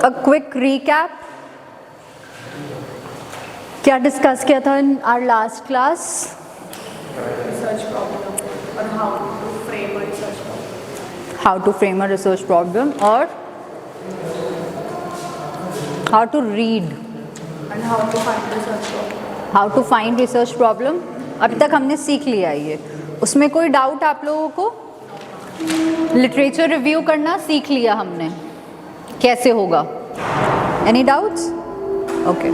a quick recap. क्या discuss किया था in our last class? Research problem और how to frame a research problem. How to frame a research problem और how to read and how to find research problem. How to find research problem अभी तक हमने सीख लिया ये. उसमें कोई डाउट आप लोगों को? लिटरेचर रिव्यू करना सीख लिया हमने, कैसे होगा? Any doubts? Okay.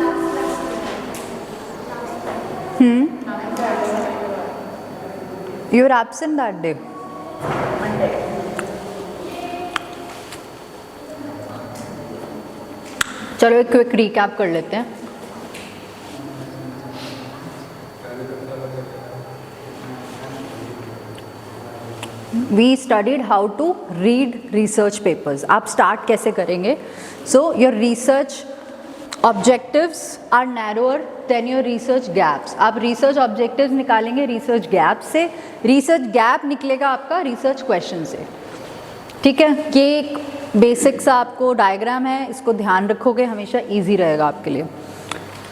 You were absent that day. चलो एक क्विक रिकैप कर लेते हैं. We studied how to read research papers. आप स्टार्ट कैसे करेंगे? So your research objectives are narrower than your research gaps. आप research objectives निकालेंगे research gap से, research gap निकलेगा आपका research question से. ठीक है, ये एक बेसिक सा आपको डायग्राम है, इसको ध्यान रखोगे हमेशा easy रहेगा आपके लिए.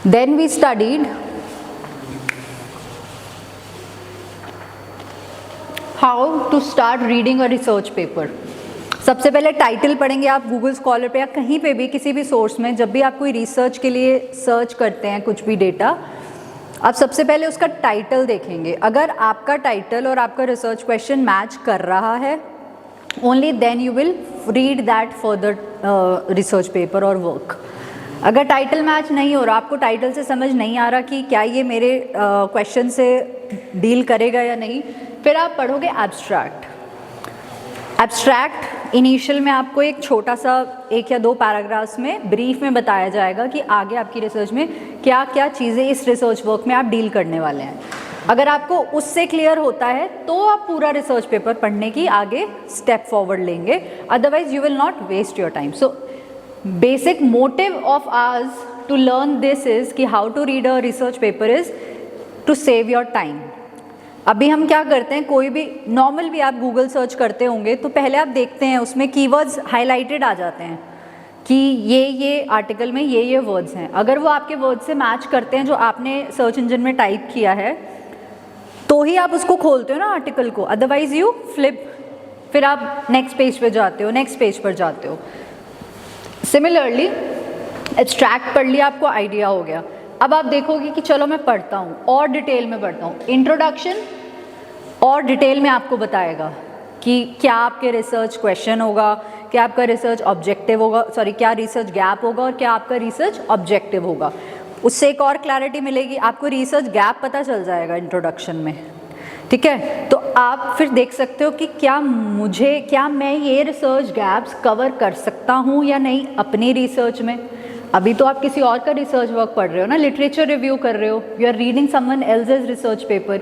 Then we studied how to start reading a research paper. सबसे पहले टाइटल पढ़ेंगे आप गूगल स्कॉलर पे या कहीं पे भी किसी भी सोर्स में. जब भी आप कोई रिसर्च के लिए सर्च करते हैं कुछ भी डेटा, आप सबसे पहले उसका टाइटल देखेंगे. अगर आपका टाइटल और आपका रिसर्च क्वेश्चन मैच कर रहा है, only then you will read that further research paper और वर्क. अगर टाइटल मैच नहीं हो रहा, आपको टाइटल से समझ नहीं आ रहा कि क्या ये मेरे क्वेश्चन से डील करेगा या नहीं, फिर आप पढ़ोगे एब्स्ट्रैक्ट. एब्स्ट्रैक्ट इनिशियल में आपको एक छोटा सा 1 या 2 पैराग्राफ्स में ब्रीफ में बताया जाएगा कि आगे आपकी रिसर्च में क्या क्या चीज़ें इस रिसर्च वर्क में आप डील करने वाले हैं. अगर आपको उससे क्लियर होता है तो आप पूरा रिसर्च पेपर पढ़ने की आगे स्टेप फॉरवर्ड लेंगे, otherwise you will not waste your time. So basic motive of ours to learn this is कि how to read a research paper is to save your time. अभी हम क्या करते हैं, कोई भी नॉर्मल भी आप गूगल सर्च करते होंगे तो पहले आप देखते हैं उसमें कीवर्ड्स हाईलाइटेड आ जाते हैं कि ये आर्टिकल में ये वर्ड्स हैं. अगर वो आपके वर्ड से मैच करते हैं जो आपने सर्च इंजन में टाइप किया है, तो ही आप उसको खोलते हो ना आर्टिकल को, अदरवाइज यू फ्लिप, फिर आप नेक्स्ट पेज पे जाते हो, नेक्स्ट पेज पर जाते हो. सिमिलरली एब्स्ट्रैक्ट पढ़ लिया, आपको आइडिया हो गया. अब आप देखोगे कि चलो मैं पढ़ता हूँ और डिटेल में पढ़ता हूँ. इंट्रोडक्शन और डिटेल में आपको बताएगा कि क्या आपके रिसर्च क्वेश्चन होगा, क्या आपका रिसर्च ऑब्जेक्टिव होगा, क्या रिसर्च गैप होगा और क्या आपका रिसर्च ऑब्जेक्टिव होगा. उससे एक और क्लैरिटी मिलेगी, आपको रिसर्च गैप पता चल जाएगा इंट्रोडक्शन में. ठीक है, तो आप फिर देख सकते हो कि क्या मैं ये रिसर्च गैप्स कवर कर सकता हूँ या नहीं अपनी रिसर्च में. अभी तो आप किसी और का रिसर्च वर्क पढ़ रहे हो ना, लिटरेचर रिव्यू कर रहे हो, you are reading someone else's research paper.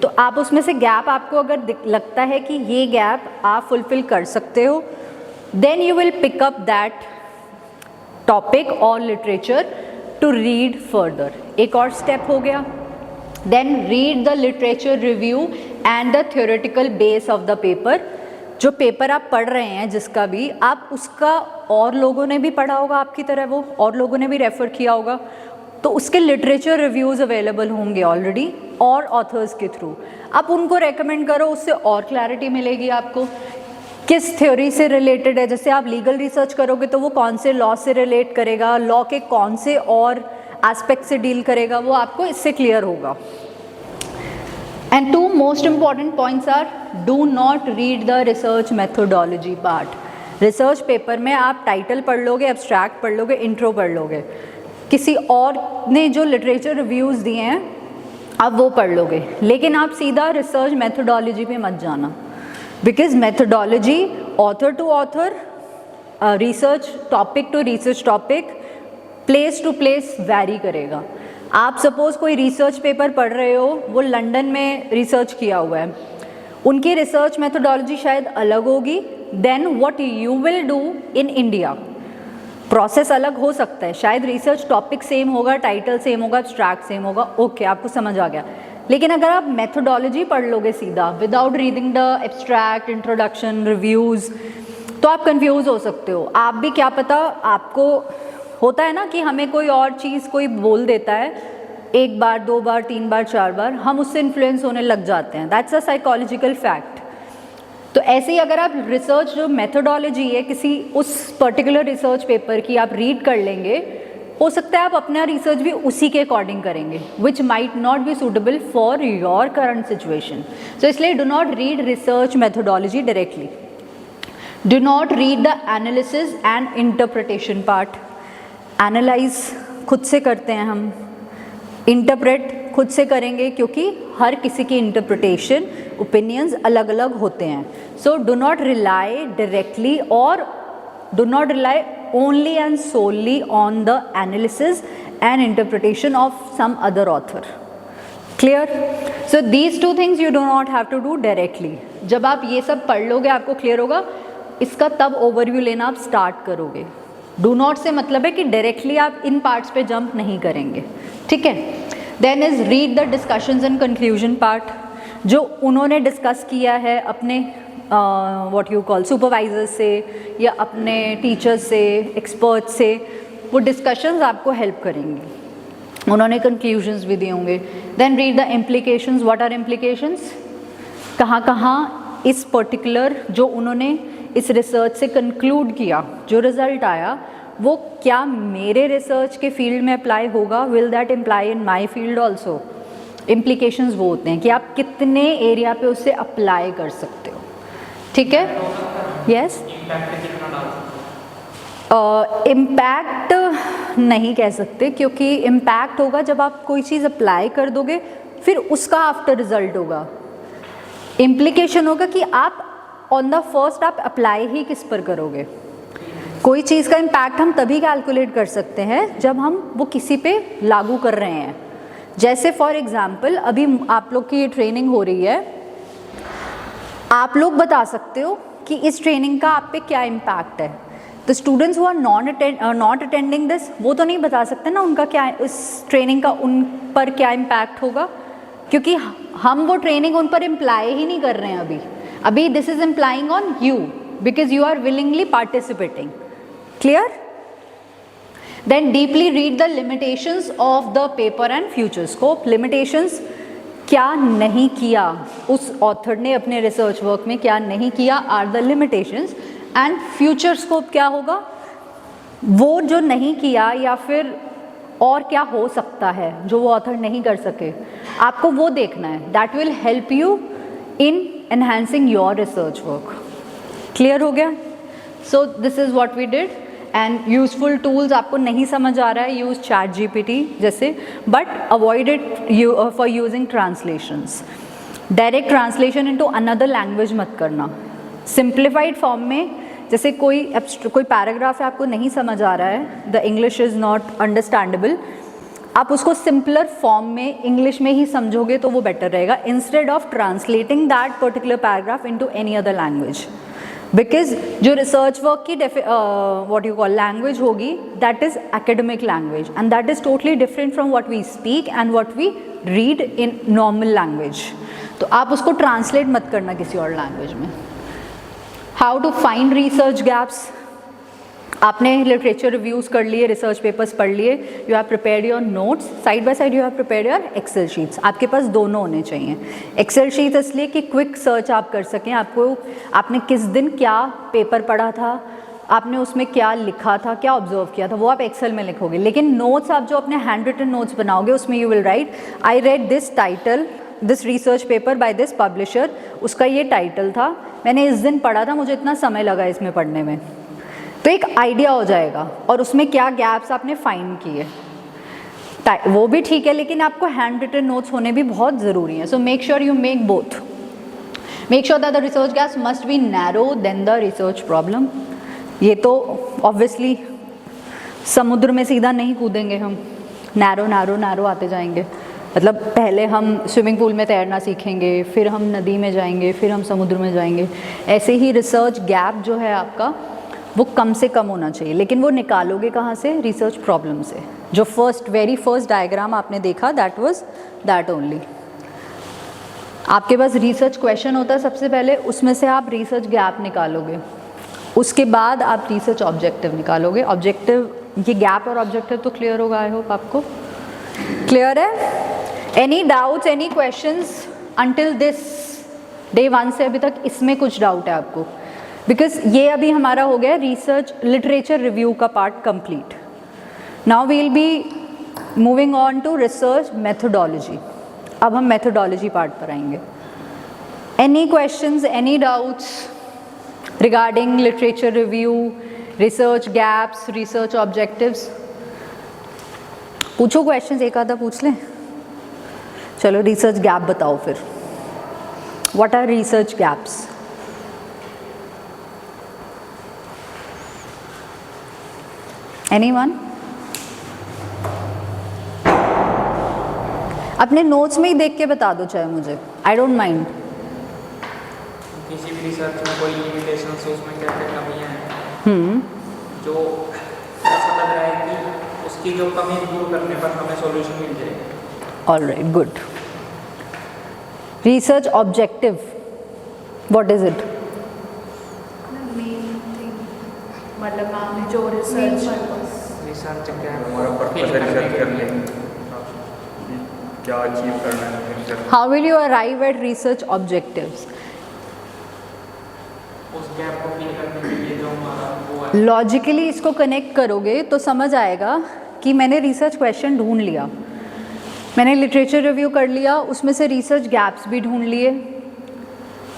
तो आप उसमें से गैप आपको अगर लगता है कि ये गैप आप फुलफिल कर सकते हो, then you will pick up that topic और लिटरेचर टू रीड फर्दर. एक और स्टेप हो गया. Then read the literature review and the theoretical base of the paper. जो पेपर आप पढ़ रहे हैं जिसका भी, आप उसका और लोगों ने भी पढ़ा होगा आपकी तरह, वो और लोगों ने भी रेफ़र किया होगा, तो उसके लिटरेचर रिव्यूज़ अवेलेबल होंगे ऑलरेडी और ऑथर्स के थ्रू. आप उनको रेकमेंड करो, उससे और क्लैरिटी मिलेगी आपको किस थ्योरी से रिलेटेड है. जैसे आप लीगल रिसर्च करोगे तो वो कौन से लॉ से रिलेट करेगा, लॉ के कौन से और एस्पेक्ट से डील करेगा, वो आपको इससे क्लियर होगा. And 2 most important points are, do not read the research methodology part. Research paper में आप टाइटल पढ़ लोगे, एब्स्ट्रैक्ट पढ़ लोगे, इंट्रो पढ़ लोगे, किसी और ने जो लिटरेचर रिव्यूज़ दिए हैं आप वो पढ़ लोगे, लेकिन आप सीधा रिसर्च मेथोडोलॉजी पे मत जाना. Because methodology author to author, research topic to research topic, place to place vary करेगा. आप सपोज़ कोई रिसर्च पेपर पढ़ रहे हो, वो लंदन में रिसर्च किया हुआ है, उनकी रिसर्च मेथोडोलॉजी शायद अलग होगी then what you will do in India. Process अलग हो सकता है, शायद रिसर्च टॉपिक सेम होगा, टाइटल सेम होगा, एब्स्ट्रैक्ट सेम होगा, ओके आपको समझ आ गया. लेकिन अगर आप मेथोडोलॉजी पढ़ लोगे सीधा without reading the abstract, introduction, reviews, तो आप कंफ्यूज हो सकते हो। आप भी क्या पता, आपको होता है ना कि हमें कोई और चीज़ कोई बोल देता है, एक बार, दो बार, तीन बार, चार बार, हम उससे इन्फ्लुएंस होने लग जाते हैं। That's a psychological fact. तो ऐसे ही अगर आप रिसर्च जो मेथोडोलॉजी है किसी उस पर्टिकुलर रिसर्च पेपर की आप रीड कर लेंगे, हो सकता है आप अपना रिसर्च भी उसी के अकॉर्डिंग करेंगे, which might not be suitable for your current situation. So इसलिए do not read research methodology directly, do not read the analysis and interpretation part. Analyse खुद से करते हैं हम, इंटरप्रेट खुद से करेंगे, क्योंकि हर किसी की इंटरप्रिटेशन ओपिनियंस अलग अलग होते हैं। So do not rely directly और do not rely only and solely on the analysis and interpretation of some other author. Clear? So these two things you do not have to do directly. जब आप ये सब पढ़ लोगे आपको clear होगा, इसका तब ओवरव्यू लेना आप स्टार्ट करोगे। डू नॉट से मतलब है कि डायरेक्टली आप इन पार्ट्स पे जंप नहीं करेंगे, ठीक है। Then is read the discussions and conclusion part, जो उन्होंने डिस्कस किया है अपने व्हाट यू कॉल सुपरवाइजर से या अपने टीचर्स से, एक्सपर्ट से, वो डिस्कशंस आपको हेल्प करेंगे। उन्होंने कंक्लूजन्स भी दिए होंगे। Then read the implications. What are implications? कहाँ कहाँ इस पर्टिकुलर जो उन्होंने इस रिसर्च से कंक्लूड किया, जो रिज़ल्ट आया, वो क्या मेरे रिसर्च के फील्ड में अप्लाई होगा? Will that imply in my field also? Implications वो होते हैं कि आप कितने एरिया पे उससे अप्लाई कर सकते हो, ठीक है। यस, इम्पैक्ट नहीं कह सकते, क्योंकि इम्पैक्ट होगा जब आप कोई चीज़ अप्लाई कर दोगे, फिर उसका आफ्टर रिजल्ट होगा। इम्प्लीकेशन होगा कि आप ऑन द फर्स्ट आप अप्लाई ही किस पर करोगे। कोई चीज़ का इम्पैक्ट हम तभी कैलकुलेट कर सकते हैं जब हम वो किसी पे लागू कर रहे हैं। जैसे फॉर एग्जाम्पल अभी आप लोग की ये ट्रेनिंग हो रही है, आप लोग बता सकते हो कि इस ट्रेनिंग का आप पे क्या इम्पैक्ट है। The students who are not attending this, वो तो नहीं बता सकते ना उनका क्या, इस ट्रेनिंग का उन पर क्या इम्पैक्ट होगा, क्योंकि हम वो ट्रेनिंग उन पर इम्प्लाई ही नहीं कर रहे हैं अभी this is implying on you because you are willingly participating. Clear? Then deeply read the limitations of the paper and future scope. Limitations, क्या नहीं किया उस ऑथर ने अपने रिसर्च वर्क में, क्या नहीं किया, are the limitations. And future scope क्या होगा, वो जो नहीं किया या फिर और क्या हो सकता है जो वो ऑथर नहीं कर सके, आपको वो देखना है। That will help you in enhancing your research work. Clear हो गया? So this is what we did. And useful tools, आपको नहीं समझ आ रहा है, यूज ChatGPT जैसे, but avoid it for using translations. Direct translation into another language मत करना। सिंप्लीफाइड फॉर्म में, जैसे कोई पैराग्राफ है आपको नहीं समझ आ रहा है, the English is not understandable, आप उसको सिंपलर फॉर्म में इंग्लिश में ही समझोगे तो वो बेटर रहेगा, instead of translating that particular paragraph into any other language. Because जो रिसर्च वर्क की व्हाट यू कॉल लैंग्वेज होगी, that is academic language and that is totally different from what we speak and what we read in normal language. तो आप उसको translate मत करना किसी और लैंग्वेज में। How to find research gaps, आपने लिटरेचर रिव्यूज़ कर लिए, रिसर्च पेपर्स पढ़ लिए, you have prepared your notes, side by side you have prepared your Excel sheets. आपके पास दोनों होने चाहिए। एक्सेल शीट इसलिए कि क्विक सर्च आप कर सकें, आपने किस दिन क्या पेपर पढ़ा था, आपने उसमें क्या लिखा था, क्या ऑब्जर्व किया था, वो आप एक्सेल में लिखोगे। लेकिन नोट्स आप जो अपने हैंड रिटन नोट्स बनाओगे उसमें you will write, I read this title, this research paper by this publisher, उसका ये टाइटल था, मैंने इस दिन पढ़ा था, मुझे इतना समय लगा इसमें पढ़ने में। तो एक आइडिया हो जाएगा और उसमें क्या गैप्स आपने फाइंड किए, वो भी ठीक है, लेकिन आपको हैंड रिटन नोट्स होने भी बहुत ज़रूरी हैं। So make sure you make both. Make sure that the research gaps must be narrow than the research problem. ये तो ऑब्वियसली समुद्र में सीधा नहीं कूदेंगे हम, नैरो नैरो नैरो आते जाएंगे। मतलब पहले हम स्विमिंग पूल में तैरना सीखेंगे, फिर हम नदी में जाएंगे, फिर हम समुद्र में जाएंगे। ऐसे ही रिसर्च गैप जो है आपका वो कम से कम होना चाहिए, लेकिन वो निकालोगे कहाँ से? रिसर्च प्रॉब्लम से। जो वेरी फर्स्ट डायग्राम आपने देखा, दैट वाज दैट ओनली। आपके पास रिसर्च क्वेश्चन होता है सबसे पहले, उसमें से आप रिसर्च गैप निकालोगे। उसके बाद आप रिसर्च ऑब्जेक्टिव निकालोगे। ऑब्जेक्टिव, ये गैप और ऑब्जेक्टिव तो क्लियर होगा, आई होप आपको क्लियर है। Any doubts, any questions until this day 1 से अभी तक इसमें कुछ डाउट है आपको? बिकॉज ये अभी हमारा हो गया रिसर्च लिटरेचर रिव्यू का part complete. Now we will be moving on to research methodology. अब हम मेथोडोलॉजी पार्ट पर आएंगे। Any questions, any doubts regarding literature review, research gaps, research objectives? पूछो क्वेश्चंस, एक आधा पूछ लें। चलो रिसर्च गैप बताओ फिर। What are research gaps? Anyone? अपने नोट्स में ही देख के बता दो चाहे मुझे, आई डोंट माइंड। किसी भी रिसर्च में कोई लिमिटेशंस, उसमें क्या क्या कमियां हैं जो ऐसा लग रहा है कि उसकी जो कमी दूर करने पर हमें सॉल्यूशन मिल जाएगा। All right, good. Research objective, what is it? Main thing, मतलब आपने जो रिसर्च रिसर्च क्या है, हमारा पर्पस है रिसर्च करने, क्या अचीव करना है। How will you arrive at research objectives? उस गैप को फिल करने के लिए जो हमारा वो है, लॉजिकली इसको कनेक्ट करोगे तो समझ आएगा कि मैंने रिसर्च क्वेश्चन ढूंढ लिया, मैंने लिटरेचर रिव्यू कर लिया, उसमें से रिसर्च गैप्स भी ढूंढ लिए।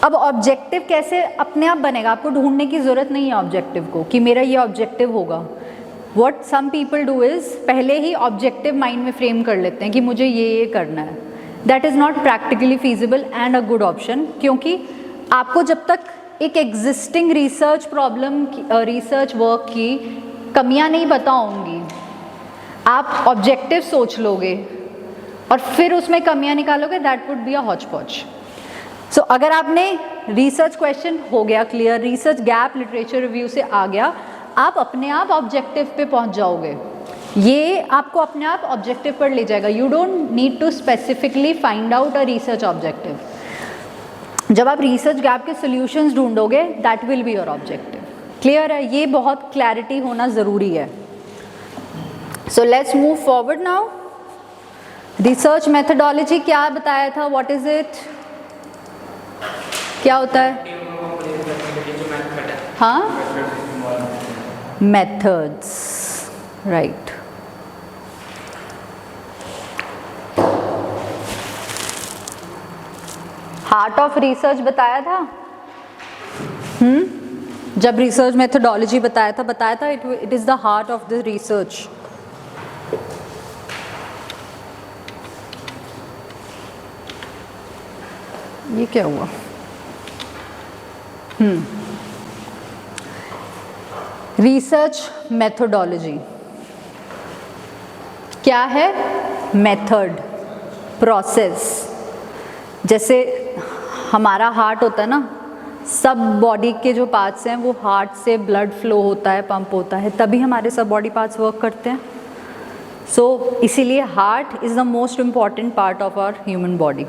अब ऑब्जेक्टिव कैसे अपने आप बनेगा? आपको ढूंढने की ज़रूरत नहीं है ऑब्जेक्टिव को कि मेरा ये ऑब्जेक्टिव होगा। What some people do is पहले ही ऑब्जेक्टिव माइंड में फ्रेम कर लेते हैं कि मुझे ये करना है। That is not practically feasible and a good option, क्योंकि आपको जब तक एक existing research problem, research work की कमियां नहीं पता होंगी, आप ऑब्जेक्टिव सोच लोगे और फिर उसमें कमियां निकालोगे, that would be a Hooch पॉच। सो अगर आपने रिसर्च क्वेश्चन हो गया clear, research gap literature review से आ गया, आप अपने आप ऑब्जेक्टिव पे पहुंच जाओगे। ये आपको अपने आप ऑब्जेक्टिव पर ले जाएगा। You don't need to specifically find out a research objective. जब आप रिसर्च गैप के सॉल्यूशंस ढूंढोगे, that will be your objective. Clear है? ये बहुत क्लैरिटी होना ज़रूरी है। So let's move forward now. Research methodology क्या बताया था? What is it? क्या होता है? हाँ, methods, right. Heart of research बताया था। जब रिसर्च मेथोडोलॉजी बताया था it is the heart of the research. ये क्या हुआ? रिसर्च मेथोडोलॉजी क्या है? Method, process. जैसे हमारा हार्ट होता है ना, सब बॉडी के जो पार्ट्स हैं वो हार्ट से ब्लड फ्लो होता है, पंप होता है, तभी हमारे सब बॉडी पार्ट्स वर्क करते हैं। सो इसीलिए heart is the most important part of our human body.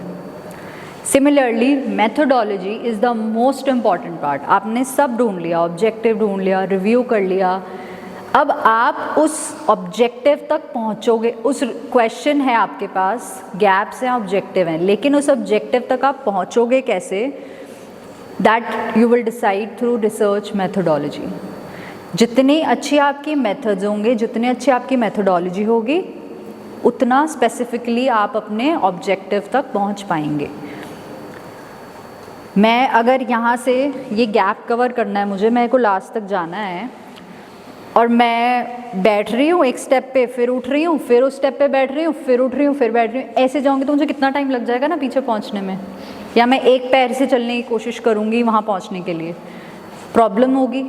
Similarly methodology is the most important part. आपने सब ढूंढ लिया, ऑब्जेक्टिव ढूंढ लिया, रिव्यू कर लिया। अब आप उस ऑब्जेक्टिव तक पहुंचोगे। उस क्वेश्चन है आपके पास, गैप्स हैं, ऑब्जेक्टिव हैं, लेकिन उस ऑब्जेक्टिव तक आप पहुंचोगे कैसे? That you will decide through research methodology. जितनी अच्छी आपकी मेथड्स होंगे, जितनी अच्छी आपकी मेथोडोलॉजी होगी, उतना स्पेसिफिकली आप अपने ऑब्जेक्टिव तक पहुंच पाएंगे। मैं अगर यहाँ से ये गैप कवर करना है मुझे, मेरे को लास्ट तक जाना है, और मैं बैठ रही हूँ एक स्टेप पे, फिर उठ रही हूँ, फिर उस स्टेप पे बैठ रही हूँ, फिर उठ रही हूँ, फिर बैठ रही हूँ, ऐसे जाऊँगी तो मुझे कितना टाइम लग जाएगा ना पीछे पहुँचने में। या मैं एक पैर से चलने की कोशिश करूँगी वहाँ पहुँचने के लिए, प्रॉब्लम होगी।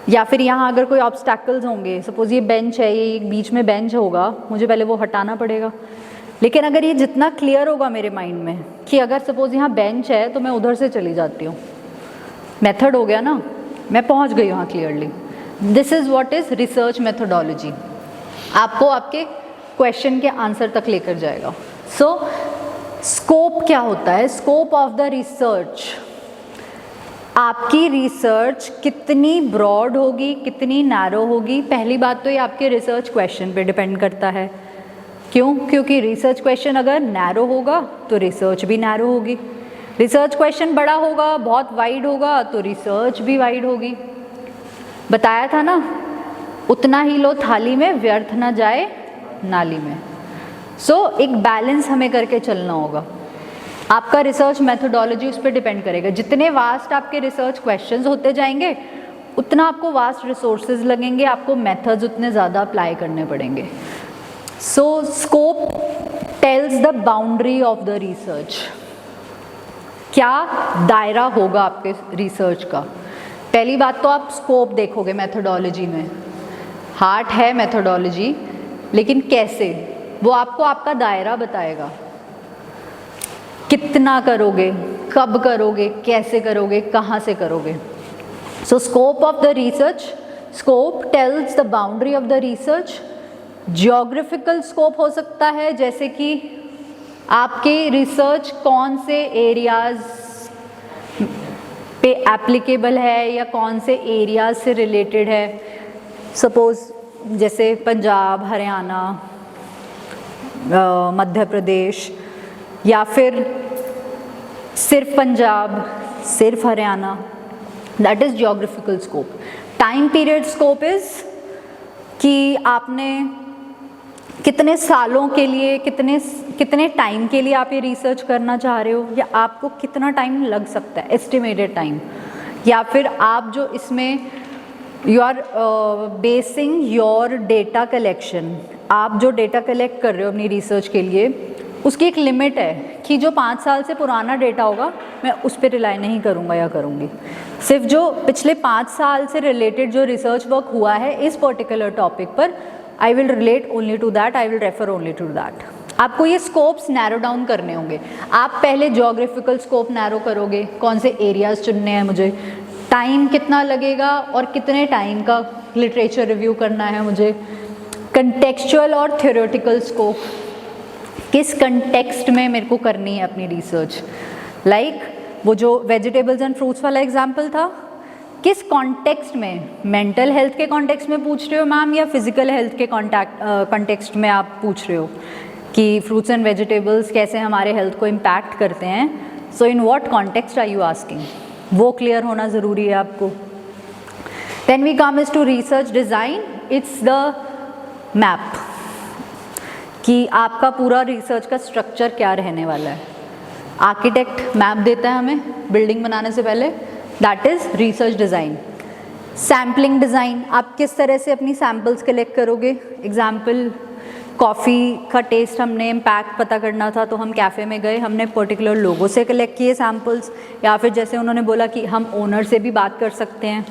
या फिर यहाँ अगर कोई ऑब्स्टैकल्स होंगे, सपोज़ ये बेंच है, ये बीच में बेंच होगा, मुझे पहले वो हटाना पड़ेगा। लेकिन अगर ये जितना क्लियर होगा मेरे माइंड में कि अगर सपोज़ यहाँ बेंच है तो मैं उधर से चली जाती हूँ, मेथड हो गया ना, मैं पहुँच गई वहाँ clearly. This is what is research methodology. आपको आपके क्वेश्चन के आंसर तक लेकर जाएगा। सो स्कोप क्या होता है? स्कोप ऑफ द रिसर्च आपकी रिसर्च कितनी ब्रॉड होगी, कितनी नैरो होगी, पहली बात तो ये आपके रिसर्च क्वेश्चन पे डिपेंड करता है। क्यों? क्योंकि रिसर्च क्वेश्चन अगर नैरो होगा तो रिसर्च भी नैरो होगी, रिसर्च क्वेश्चन बड़ा होगा, बहुत वाइड होगा, तो रिसर्च भी वाइड होगी। बताया था ना, उतना ही लो थाली में, व्यर्थ ना जाए नाली में। सो एक बैलेंस हमें करके चलना होगा। आपका रिसर्च मेथोडोलॉजी उस पर डिपेंड करेगा। जितने वास्ट आपके रिसर्च क्वेश्चंस होते जाएंगे उतना आपको वास्ट रिसोर्सेज लगेंगे, आपको मेथड्स उतने ज़्यादा अप्लाई करने पड़ेंगे। So scope tells the boundary of the research. क्या दायरा होगा आपके रिसर्च का? पहली बात तो आप स्कोप देखोगे मेथोडोलॉजी में। हार्ड है मेथोडोलॉजी, लेकिन कैसे, वो आपको आपका दायरा बताएगा। कितना करोगे, कब करोगे, कैसे करोगे, कहाँ से करोगे। So scope of the research, scope tells the boundary of the research. Geographical scope हो सकता है, जैसे कि आपके रिसर्च कौन से एरियाज पे एप्लीकेबल है या कौन से एरियाज से रिलेटेड है। सपोज जैसे पंजाब, हरियाणा, मध्य प्रदेश, या फिर सिर्फ पंजाब, सिर्फ Haryana, that is geographical scope. Time period scope is कि आपने कितने सालों के लिए, कितने टाइम के लिए आप ये रिसर्च करना चाह रहे हो, या आपको कितना टाइम लग सकता है, एस्टिमेटेड टाइम। या फिर आप जो इसमें you are basing your data collection, आप जो डेटा कलेक्ट कर रहे हो अपनी रिसर्च के लिए, उसकी एक लिमिट है कि जो 5 साल से पुराना डेटा होगा मैं उस पर रिलाई नहीं करूँगा या करूँगी। सिर्फ जो पिछले 5 साल से रिलेटेड जो रिसर्च वर्क हुआ है इस पर्टिकुलर टॉपिक पर, I will relate only to that, I will refer only to that. आपको ये स्कोप्स नैरो डाउन करने होंगे। आप पहले ज्योग्राफिकल स्कोप नैरो करोगे, कौन से एरियाज चुनने हैं मुझे, टाइम कितना लगेगा और कितने टाइम का लिटरेचर रिव्यू करना है मुझे। कंटेक्चुअल और थ्योरेटिकल स्कोप, किस कंटेक्स्ट में मेरे को करनी है अपनी रिसर्च। लाइक वो जो वेजिटेबल्स एंड फ्रूट्स वाला एग्जाम्पल था, किस कॉन्टेक्स्ट में, मेंटल हेल्थ के कॉन्टेक्स्ट में पूछ रहे हो मैम, या फिजिकल हेल्थ के कॉन्टेक्स्ट में आप पूछ रहे हो कि फ्रूट्स एंड वेजिटेबल्स कैसे हमारे हेल्थ को इम्पैक्ट करते हैं। So in what context are you asking, वो क्लियर होना ज़रूरी है आपको। Then we come is to research design. It's the map कि आपका पूरा रिसर्च का स्ट्रक्चर क्या रहने वाला है। आर्किटेक्ट मैप देता है हमें बिल्डिंग बनाने से पहले, that is research design. Sampling design, आप किस तरह से अपनी सैम्पल्स कलेक्ट करोगे। एग्जाम्पल, कॉफ़ी का टेस्ट हमने इम्पैक्ट पता करना था तो हम कैफ़े में गए, हमने पर्टिकुलर लोगों से कलेक्ट किए सैम्पल्स, या फिर जैसे उन्होंने बोला कि हम ओनर से भी बात कर सकते हैं।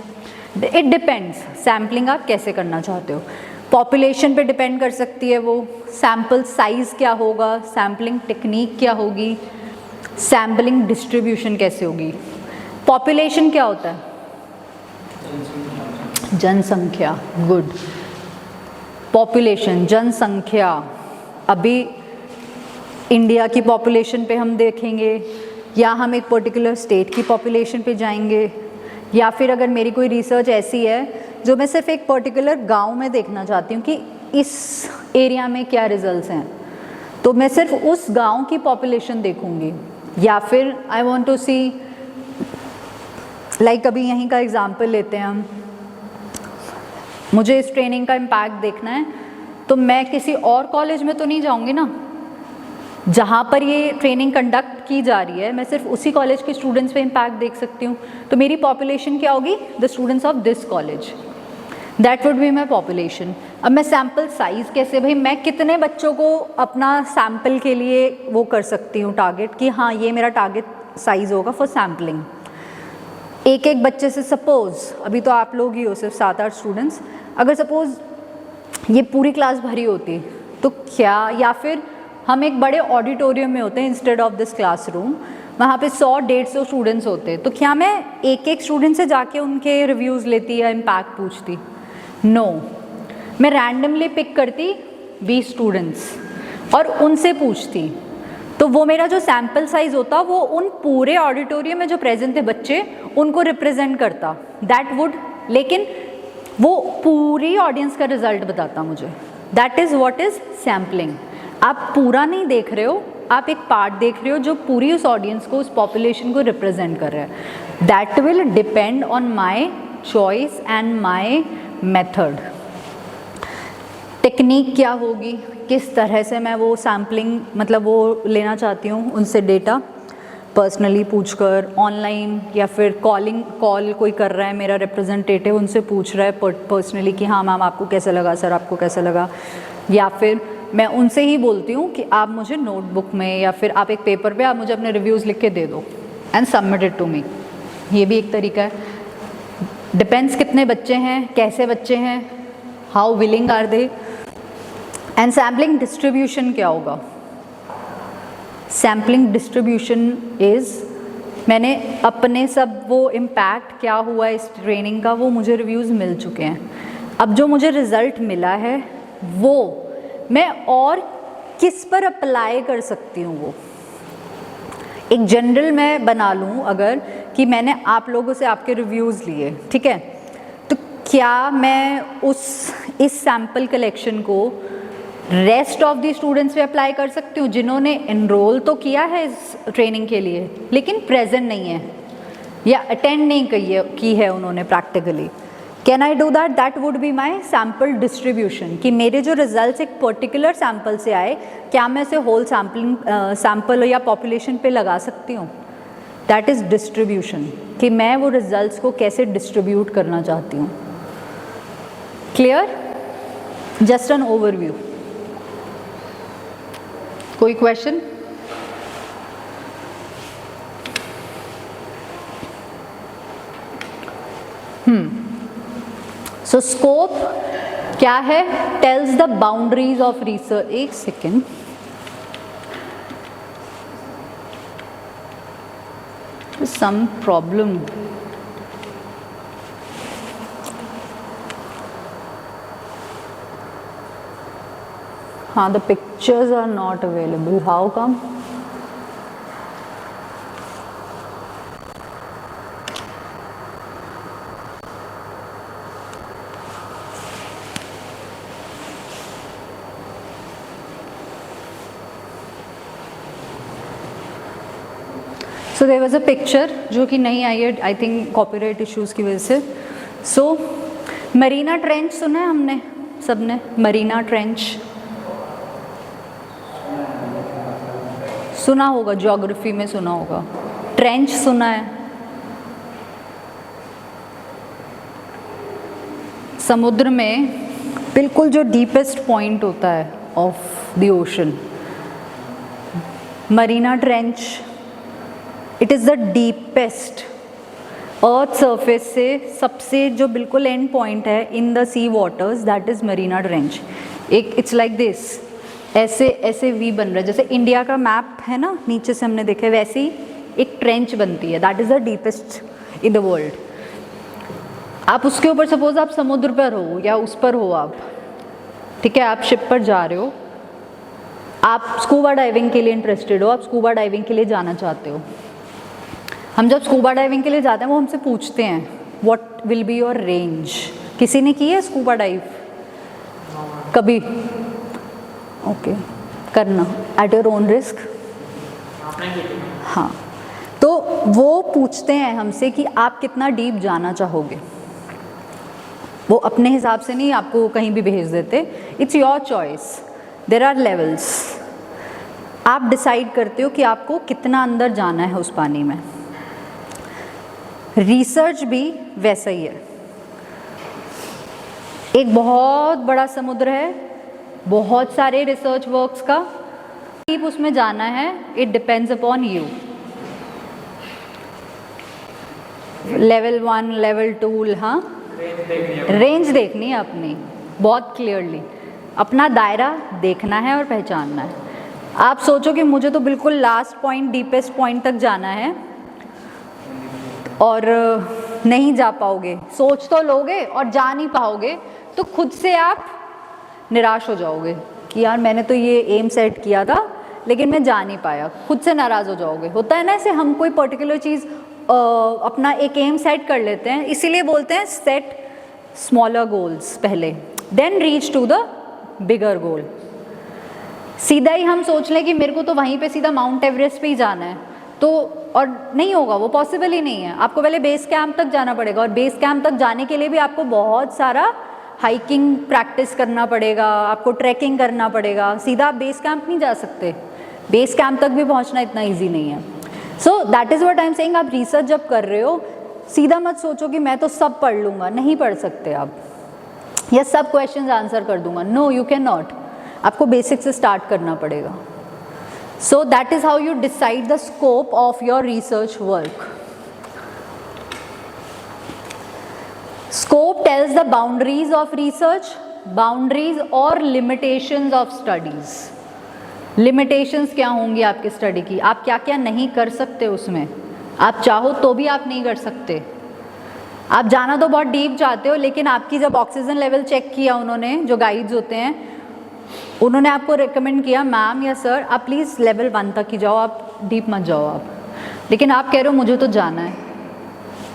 इट डिपेंड्स सैम्पलिंग आप कैसे करना चाहते हो। पॉपुलेशन पे डिपेंड कर सकती है वो, सैम्पल साइज़ क्या होगा, सैम्पलिंग टेक्निक क्या होगी, सैम्पलिंग डिस्ट्रीब्यूशन कैसे होगी। पॉपुलेशन क्या होता है? जनसंख्या। गुड। पॉपुलेशन, जनसंख्या। अभी इंडिया की पॉपुलेशन पे हम देखेंगे, या हम एक पर्टिकुलर स्टेट की पॉपुलेशन पे जाएंगे, या फिर अगर मेरी कोई रिसर्च ऐसी है जो मैं सिर्फ एक पर्टिकुलर गांव में देखना चाहती हूँ कि इस एरिया में क्या रिजल्ट्स हैं, तो मैं सिर्फ उस गांव की पॉपुलेशन देखूँगी। या फिर I want to see, like अभी यहीं का एग्जांपल लेते हैं हम, मुझे इस ट्रेनिंग का इम्पैक्ट देखना है तो मैं किसी और कॉलेज में तो नहीं जाऊँगी ना, जहाँ पर ये ट्रेनिंग कंडक्ट की जा रही है मैं सिर्फ उसी कॉलेज के स्टूडेंट्स पे इम्पैक्ट देख सकती हूँ। तो मेरी पॉपुलेशन क्या होगी? The students of this college, that would be my population. अब मैं सैम्पल साइज़ कैसे, भाई मैं कितने बच्चों को अपना सैम्पल के लिए वो कर सकती हूँ टारगेट, कि हाँ ये मेरा टारगेट साइज़ होगा फॉर सैम्पलिंग। एक एक बच्चे से, सपोज़ अभी तो आप लोग ही हो सिर्फ 7-8 स्टूडेंट्स, अगर सपोज़ ये पूरी क्लास भरी होती तो क्या, या फिर हम एक बड़े ऑडिटोरियम में होते हैं इंस्टेड ऑफ दिस क्लासरूम, वहाँ पे 100-150 स्टूडेंट्स होते, तो क्या मैं एक एक स्टूडेंट से जाके उनके रिव्यूज़ लेती या इम्पैक्ट पूछती? नो, मैं रैंडमली पिक करती 20 स्टूडेंट्स और उनसे पूछती तो वो मेरा जो सैम्पल साइज होता वो उन पूरे ऑडिटोरियम में जो प्रेजेंट थे बच्चे उनको रिप्रेजेंट करता, दैट वुड, लेकिन वो पूरी ऑडियंस का रिजल्ट बताता मुझे। That is what is sampling. आप पूरा नहीं देख रहे हो, आप एक पार्ट देख रहे हो जो पूरी उस ऑडियंस को, उस पॉपुलेशन को रिप्रेजेंट कर रहा है। That will depend on my choice and my method. Technique क्या होगी, किस तरह से मैं वो सैम्पलिंग मतलब वो लेना चाहती हूँ उनसे डेटा, पर्सनली पूछकर, ऑनलाइन, या फिर कॉल कोई कर रहा है मेरा रिप्रेजेंटेटिव उनसे पूछ रहा है पर्सनली कि हाँ मैम आपको कैसा लगा, सर आपको कैसा लगा, या फिर मैं उनसे ही बोलती हूँ कि आप मुझे नोटबुक में या फिर आप एक पेपर पे आप मुझे अपने रिव्यूज़ लिख के दे दो and submit it to me. ये भी एक तरीका है। डिपेंड्स कितने बच्चे हैं, कैसे बच्चे हैं, how willing are they. And sampling distribution क्या होगा? सैम्पलिंग डिस्ट्रीब्यूशन इज़, मैंने अपने सब वो इम्पैक्ट क्या हुआ इस ट्रेनिंग का वो मुझे रिव्यूज़ मिल चुके हैं। अब जो मुझे रिज़ल्ट मिला है वो मैं और किस पर अप्लाई कर सकती हूँ, वो एक जनरल मैं बना लूँ अगर कि मैंने आप लोगों से आपके रिव्यूज़ लिए, ठीक है, तो क्या मैं इस सैम्पल कलेक्शन को रेस्ट ऑफ द स्टूडेंट्स पे अप्लाई कर सकती हूँ जिन्होंने एनरोल तो किया है इस ट्रेनिंग के लिए लेकिन प्रेजेंट नहीं है या अटेंड नहीं की है उन्होंने practically? Can I do that? That would be my sample distribution, कि मेरे जो रिजल्ट्स एक पर्टिकुलर सैम्पल से आए क्या मैं इसे होल सैम्पल या पॉपुलेशन पे लगा सकती हूँ? दैट इज़ डिस्ट्रीब्यूशन, कि मैं वो रिजल्ट्स को कैसे डिस्ट्रीब्यूट करना चाहती हूँ। क्लियर? Just an overview. कोई क्वेश्चन? सो स्कोप क्या है? Tells the boundaries of research. एक सेकेंड, सम प्रॉब्लम। हाँ, the pictures are not available. How come? So there was a picture जो कि नहीं आई है, आई थिंक कॉपीराइट इश्यूज़ की वजह से। सो मरीना ट्रेंच सुना है हमने सबने? मरीना ट्रेंच सुना होगा, ज्योग्राफी में सुना होगा। ट्रेंच सुना है? समुद्र में बिल्कुल जो डीपेस्ट पॉइंट होता है of the ocean, Mariana Trench, it is the deepest earth surface से सबसे जो बिल्कुल एंड पॉइंट है in the sea waters, that is Mariana Trench. एक इट्स लाइक दिस, ऐसे ऐसे वी बन रहा है, जैसे इंडिया का मैप है ना, नीचे से हमने देखा है वैसे ही एक ट्रेंच बनती है। That is the deepest in the world. आप उसके ऊपर सपोज आप समुद्र पर हो या उस पर हो आप, ठीक है, आप शिप पर जा रहे हो, आप स्कूबा डाइविंग के लिए इंटरेस्टेड हो, आप स्कूबा डाइविंग के लिए जाना चाहते हो। हम जब स्कूबा डाइविंग के लिए जाते हैं वो हमसे पूछते हैं what will be your range. किसी ने की है स्कूबा डाइव कभी? ओके, करना एट योर ओन रिस्क। हाँ, तो वो पूछते हैं हमसे कि आप कितना डीप जाना चाहोगे। वो अपने हिसाब से नहीं आपको कहीं भी भेज देते, it's your choice, there are levels. आप डिसाइड करते हो कि आपको कितना अंदर जाना है उस पानी में। रिसर्च भी वैसा ही है। एक बहुत बड़ा समुद्र है, बहुत सारे रिसर्च वर्क्स का, डीप उसमें जाना है, it depends upon you. Level 1, level 2, हाँ, रेंज देखनी है अपनी बहुत क्लियरली, अपना दायरा देखना है और पहचानना है। आप सोचो कि मुझे तो बिल्कुल लास्ट पॉइंट, डीपेस्ट पॉइंट तक जाना है और नहीं जा पाओगे, सोच तो लोगे और जा नहीं पाओगे, तो खुद से आप निराश हो जाओगे कि यार मैंने तो ये एम सेट किया था लेकिन मैं जा नहीं पाया, खुद से नाराज़ हो जाओगे। होता है ना ऐसे, हम कोई पर्टिकुलर चीज़ अपना एक एम सेट कर लेते हैं, इसीलिए बोलते हैं सेट स्मॉलर गोल्स पहले, then reach to the bigger goal. सीधा ही हम सोच लें कि मेरे को तो वहीं पे सीधा माउंट एवरेस्ट पे ही जाना है, तो और नहीं होगा, वो पॉसिबल ही नहीं है। आपको पहले बेस कैंप तक जाना पड़ेगा, और बेस कैंप तक जाने के लिए भी आपको बहुत सारा हाइकिंग प्रैक्टिस करना पड़ेगा, आपको ट्रैकिंग करना पड़ेगा। सीधा आप बेस कैंप नहीं जा सकते, बेस कैंप तक भी पहुंचना इतना इजी नहीं है। So that is what I am saying, आप रिसर्च जब कर रहे हो सीधा मत सोचो कि मैं तो सब पढ़ लूँगा, नहीं पढ़ सकते आप, या सब क्वेश्चंस आंसर कर दूंगा। नो, यू कैन नॉट, आपको बेसिक से स्टार्ट करना पड़ेगा। सो that is how you decide the scope of your research work. Scope tells the boundaries of research, boundaries और limitations of studies. Limitations क्या होंगी आपकी स्टडी की, आप क्या क्या नहीं कर सकते उसमें, आप चाहो तो भी आप नहीं कर सकते। आप जाना तो बहुत डीप चाहते हो, लेकिन आपकी जब ऑक्सीजन लेवल चेक किया उन्होंने, जो गाइड्स होते हैं, उन्होंने आपको रिकमेंड किया मैम या सर आप प्लीज़ लेवल 1 तक ही जाओ, आप डीप मत जाओ आप, लेकिन आप कह रहे हो मुझे तो जाना है,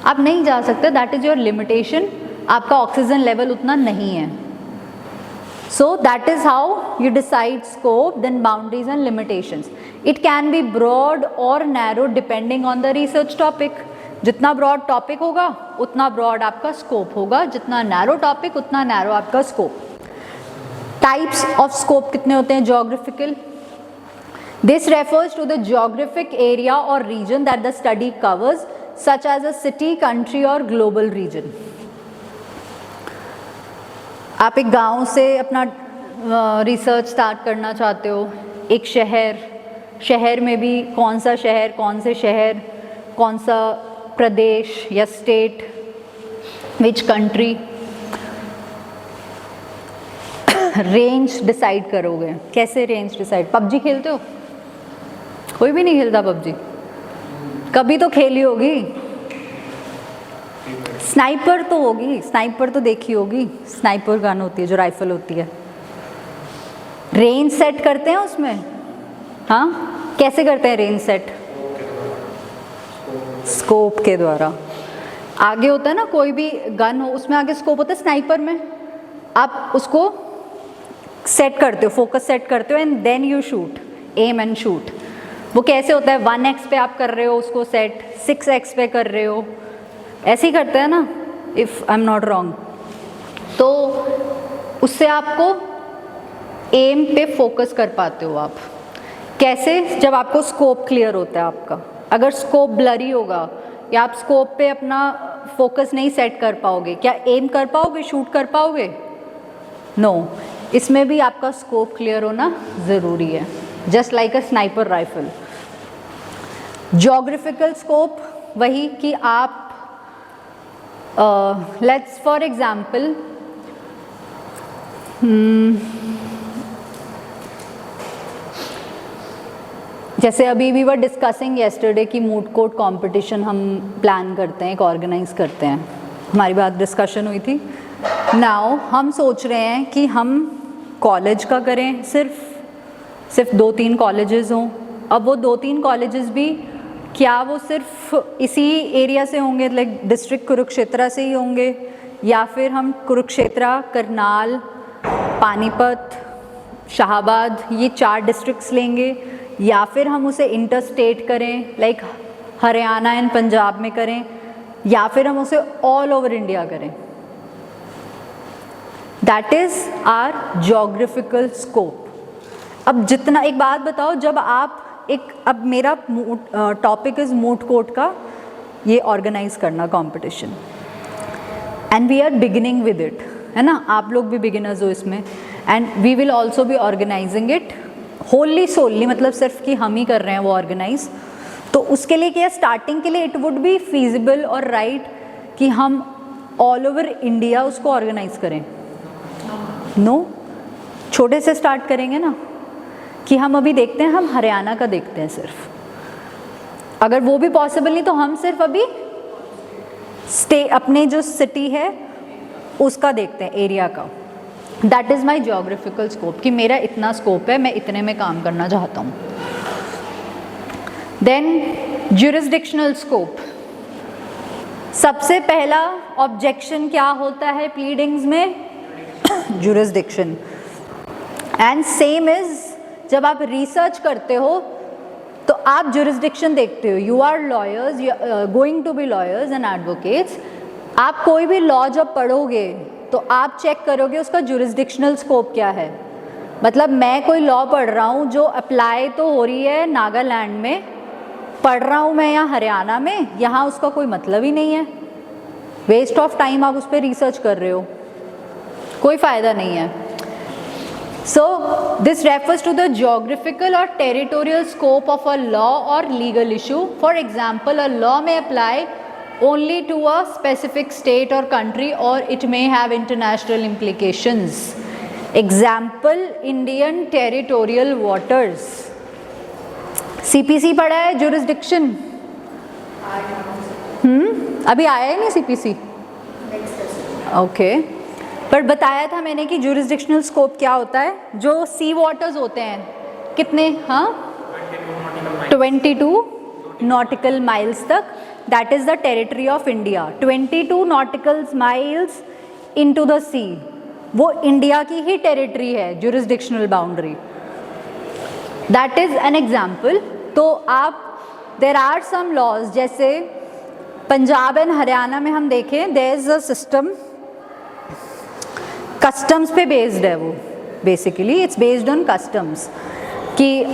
आप नहीं जा सकते। दैट इज़ योर लिमिटेशन, आपका ऑक्सीजन लेवल उतना नहीं है। So that is how you decide scope, then boundaries and limitations. It can be broad और narrow depending on the research topic. जितना ब्रॉड टॉपिक होगा उतना ब्रॉड आपका स्कोप होगा, जितना नैरो टॉपिक उतना नैरो आपका स्कोप। टाइप्स ऑफ स्कोप कितने होते हैं? Geographical, this refers to the geographic area और region that the study covers, such as a city, country और global region। आप एक गांव से अपना रिसर्च स्टार्ट करना चाहते हो, एक शहर में भी कौन सा शहर, कौन से शहर, कौन सा प्रदेश या state, which country, range decide करोगे। कैसे रेंज डिसाइड? पबजी खेलते हो? कोई भी नहीं खेलता पबजी, कभी तो खेली होगी। स्नाइपर तो होगी, स्नाइपर तो देखी होगी, स्नाइपर गन होती है जो राइफल होती है। रेंज सेट करते हैं उसमें, हाँ कैसे करते हैं रेंज सेट? स्कोप के द्वारा। आगे होता है ना, कोई भी गन हो उसमें आगे स्कोप होता है, स्नाइपर में आप उसको सेट करते हो, फोकस सेट करते हो, and then you shoot, aim and shoot. वो कैसे होता है? 1x पे आप कर रहे हो उसको सेट, 6x पे कर रहे हो, ऐसे ही करते हैं ना, if I am not wrong. तो उससे आपको एम पे फोकस कर पाते हो आप। कैसे? जब आपको स्कोप क्लियर होता है आपका। अगर स्कोप ब्लरी होगा या आप स्कोप पे अपना फोकस नहीं सेट कर पाओगे, क्या एम कर पाओगे, शूट कर पाओगे? नो, इसमें भी आपका स्कोप क्लियर होना ज़रूरी है, just like a sniper rifle. Geographical scope वही कि आप लेट्स फॉर एग्जाम्पल जैसे अभी वी वर डिस्कसिंग येस्टरडे की मूड कोर्ट कंपटीशन हम प्लान करते हैं, एक ऑर्गेनाइज करते हैं, हमारी बात डिस्कशन हुई थी। नाउ हम सोच रहे हैं कि हम कॉलेज का करें, सिर्फ 2-3 कॉलेजेस हों। अब वो 2-3 कॉलेजेस भी क्या वो सिर्फ इसी एरिया से होंगे, लाइक डिस्ट्रिक्ट कुरुक्षेत्र से ही होंगे, या फिर हम कुरुक्षेत्र, करनाल, पानीपत, शाहबाद, ये 4 डिस्ट्रिक्ट्स लेंगे, या फिर हम उसे इंटर स्टेट करें, लाइक हरियाणा एंड पंजाब में करें, या फिर हम उसे ऑल ओवर इंडिया करें। That is our geographical scope. अब जितना, एक बात बताओ, जब आप अब मेरा टॉपिक इज़ मूड कोर्ट का ये ऑर्गेनाइज करना competition, and we are beginning with it, है ना, आप लोग भी बिगिनर्स हो इसमें, and we will also be organising it wholly solely, मतलब सिर्फ कि हम ही कर रहे हैं वो ऑर्गेनाइज। तो उसके लिए क्या, स्टार्टिंग के लिए इट वुड बी फीजिबल और राइट कि हम ऑल ओवर इंडिया उसको ऑर्गेनाइज करें? नो, छोटे से स्टार्ट करेंगे ना, कि हम अभी देखते हैं, हम हरियाणा का देखते हैं सिर्फ। अगर वो भी पॉसिबल नहीं तो हम सिर्फ अभी अपने जो सिटी है उसका देखते हैं, एरिया का। That is my geographical scope, कि मेरा इतना स्कोप है, मैं इतने में काम करना चाहता हूँ. Then jurisdictional scope. सबसे पहला ऑब्जेक्शन क्या होता है प्लीडिंग्स में? जुरिस्डिक्शन. एंड सेम इज जब आप रिसर्च करते हो तो आप जुरिस्डिक्शन देखते हो. You are lawyers, going to be lawyers and advocates. आप कोई भी लॉ जब पढ़ोगे तो आप चेक करोगे उसका जुरिस्डिक्शनल स्कोप क्या है. मतलब मैं कोई लॉ पढ़ रहा हूँ जो अप्लाई तो हो रही है नागालैंड में, पढ़ रहा हूँ मैं यहाँ हरियाणा में, यहाँ उसका कोई मतलब ही नहीं है. वेस्ट ऑफ टाइम आप उस पर रिसर्च कर रहे हो, कोई फ़ायदा नहीं है. So this refers to the geographical or territorial scope of a law or legal issue. For example, a law may apply only to a specific state or country, or it may have international implications. Example, Indian territorial waters. CPC पढ़ा है jurisdiction? अभी आया ही नहीं CPC? Okay. पर बताया था मैंने कि जुरिस्डिक्शनल स्कोप क्या होता है. जो सी वाटर्स होते हैं कितने, हाँ 22 नॉटिकल माइल्स तक, that is the territory of India. 22 nautical miles into the sea, वो इंडिया की ही टेरिटरी है, jurisdictional boundary. That is an example. तो आप देर आर सम लॉज, जैसे पंजाब एंड हरियाणा में हम देखें, there is a system, customs पे बेस्ड है वो. Basically it's based on customs. कि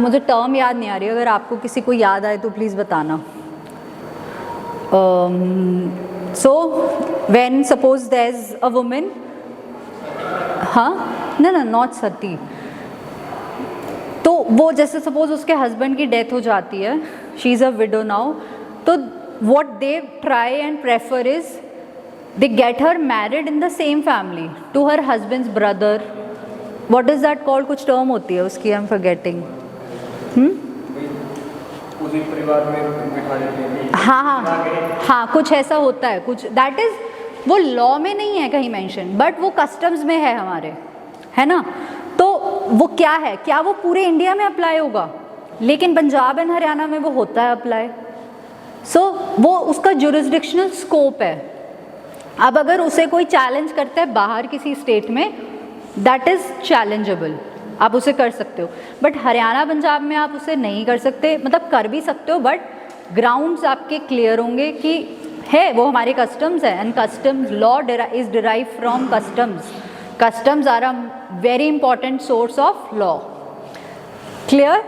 मुझे टर्म याद नहीं आ रही, अगर आपको किसी को याद आए तो प्लीज़ बताना. So when suppose there is a women, हाँ ना नॉट सती, तो वो जैसे सपोज उसके हस्बैंड की डेथ हो जाती है, she is a widow now, तो what they try and prefer is they get her married in the same family to her husband's brother. What is that called? कुछ term होती है उसकी, I'm forgetting. उसी परिवार में बिठा देते हैं. हाँ कुछ ऐसा होता है. कुछ that is, वो लॉ में नहीं है कहीं मेंशन, बट वो कस्टम्स में है हमारे, है ना. तो वो क्या है, क्या वो पूरे इंडिया में अप्लाई होगा? लेकिन पंजाब एंड हरियाणा में वो होता है अप्लाई. सो वो उसका जुरिस्डिक्शनल स्कोप है. अब अगर उसे कोई चैलेंज करता है बाहर किसी स्टेट में, दैट इज़ चैलेंजेबल, आप उसे कर सकते हो. बट हरियाणा पंजाब में आप उसे नहीं कर सकते. मतलब कर भी सकते हो, बट ग्राउंड्स आपके क्लियर होंगे कि है वो हमारे कस्टम्स है, and customs law is derive from customs. Customs are a very important source of law. Clear?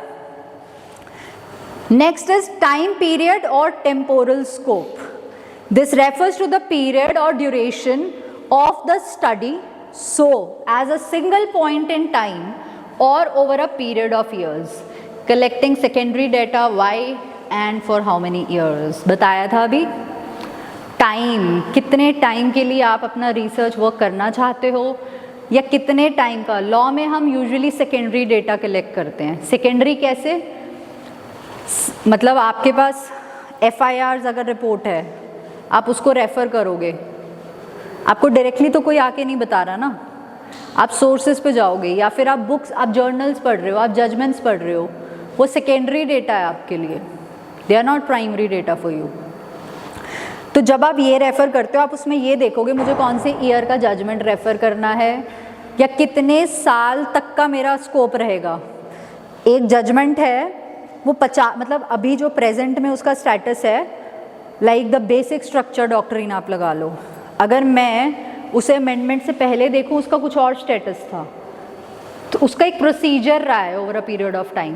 Next is time period और temporal scope. This refers to the period or duration of the study, so as a single point in time or over a period of years, collecting secondary data, why and for how many years. बताया था अभी. Time, कितने time के लिए आप अपना research work करना चाहते हो, या कितने टाइम का. लॉ में हम यूजुअली सेकेंडरी डेटा कलेक्ट करते हैं. सेकेंडरी कैसे? मतलब आपके पास FIRs अगर रिपोर्ट है, आप उसको रेफ़र करोगे, आपको डायरेक्टली तो कोई आके नहीं बता रहा ना, आप सोर्सेज पे जाओगे, या फिर आप बुक्स, आप जर्नल्स पढ़ रहे हो, आप जजमेंट्स पढ़ रहे हो, वो सेकेंडरी डेटा है आपके लिए. They are not primary data for you. तो जब आप ये रेफ़र करते हो, आप उसमें ये देखोगे मुझे कौन से ईयर का जजमेंट रेफ़र करना है, या कितने साल तक का मेरा स्कोप रहेगा. एक जजमेंट है वो 50, मतलब अभी जो प्रेजेंट में उसका स्टेटस है, like the basic structure doctrine आप लगा लो, अगर मैं उसे अमेंडमेंट से पहले देखूं उसका कुछ और स्टेटस था, तो उसका एक प्रोसीजर रहा है over a period of time,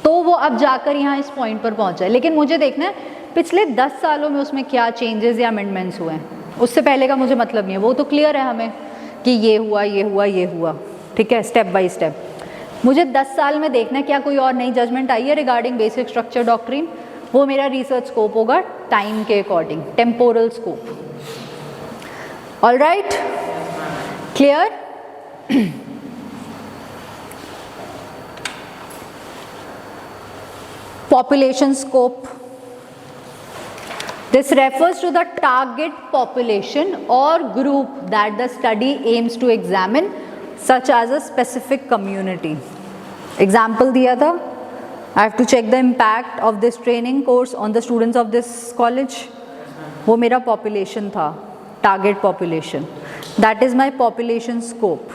तो वो अब जाकर यहाँ इस पॉइंट पर पहुँचा है. लेकिन मुझे देखना है पिछले 10 सालों में उसमें क्या चेंजेस या अमेंडमेंट्स हुए हैं, उससे पहले का मुझे मतलब नहीं है. वो तो क्लियर है हमें कि ये हुआ ये हुआ ये हुआ, ठीक है, स्टेप बाय स्टेप. मुझे 10 साल में देखना है क्या कोई और नई जजमेंट आई है रिगार्डिंग बेसिक स्ट्रक्चर डॉक्ट्रिन. वो मेरा रिसर्च स्कोप होगा टाइम के according, temporal scope. All right, clear? Population scope. This refers to the target population or group that the study aims to examine such as a specific community. Example दिया था, I have to check the impact of this training course on the students of this college. वो मेरा population था, target population, that is my population scope.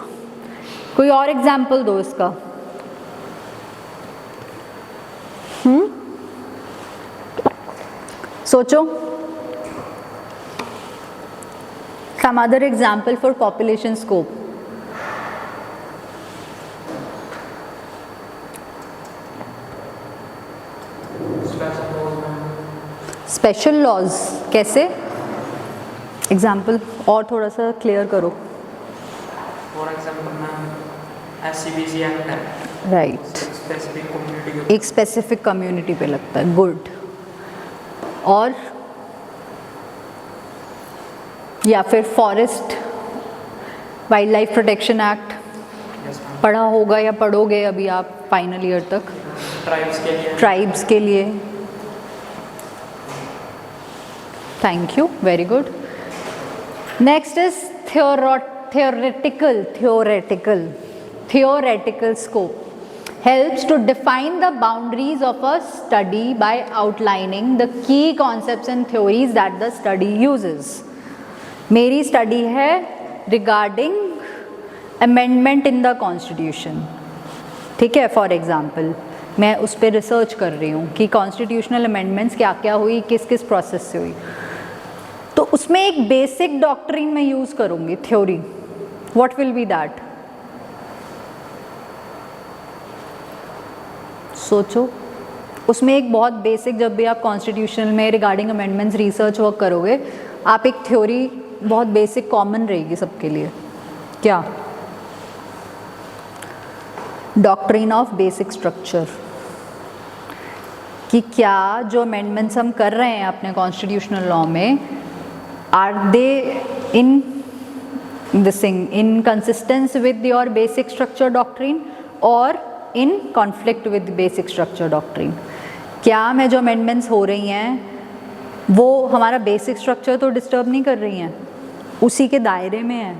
कोई और example दो इसका। सोचो, some other example for population scope. Special laws कैसे? Example और थोड़ा सा क्लियर करो। For example ma'am SCBC act है, राइट, स्पेसिफिक कम्युनिटी एक स्पेसिफिक कम्युनिटी पे लगता है, गुड। और या फिर forest wildlife protection act पढ़ा होगा या पढ़ोगे अभी आप फाइनल ईयर तक, ट्राइब्स के लिए। Thank you, very good. Next is theoretical scope. Helps to define the boundaries of a study by outlining the key concepts and theories that the study uses. मेरी स्टडी है regarding amendment in the constitution, ठीक है। For example मैं उस पर research कर रही हूँ कि कॉन्स्टिट्यूशनल अमेंडमेंट्स क्या क्या हुई, किस किस प्रोसेस से हुई, तो उसमें एक बेसिक डॉक्ट्रिन मैं यूज़ करूँगी, theory. What will be that? सोचो, उसमें एक बहुत बेसिक, जब भी आप कॉन्स्टिट्यूशनल में रिगार्डिंग अमेंडमेंट्स रिसर्च वर्क करोगे, आप एक थ्योरी बहुत बेसिक कॉमन रहेगी सबके लिए। क्या? डॉक्ट्रिन ऑफ बेसिक स्ट्रक्चर, कि क्या जो अमेंडमेंट्स हम कर रहे हैं अपने कॉन्स्टिट्यूशनल लॉ में, are they in this thing in consistence with your basic structure doctrine और in conflict with basic structure doctrine. क्या मैं जो अमेंडमेंट्स हो रही हैं वो हमारा बेसिक स्ट्रक्चर तो डिस्टर्ब नहीं कर रही हैं, उसी के दायरे में है,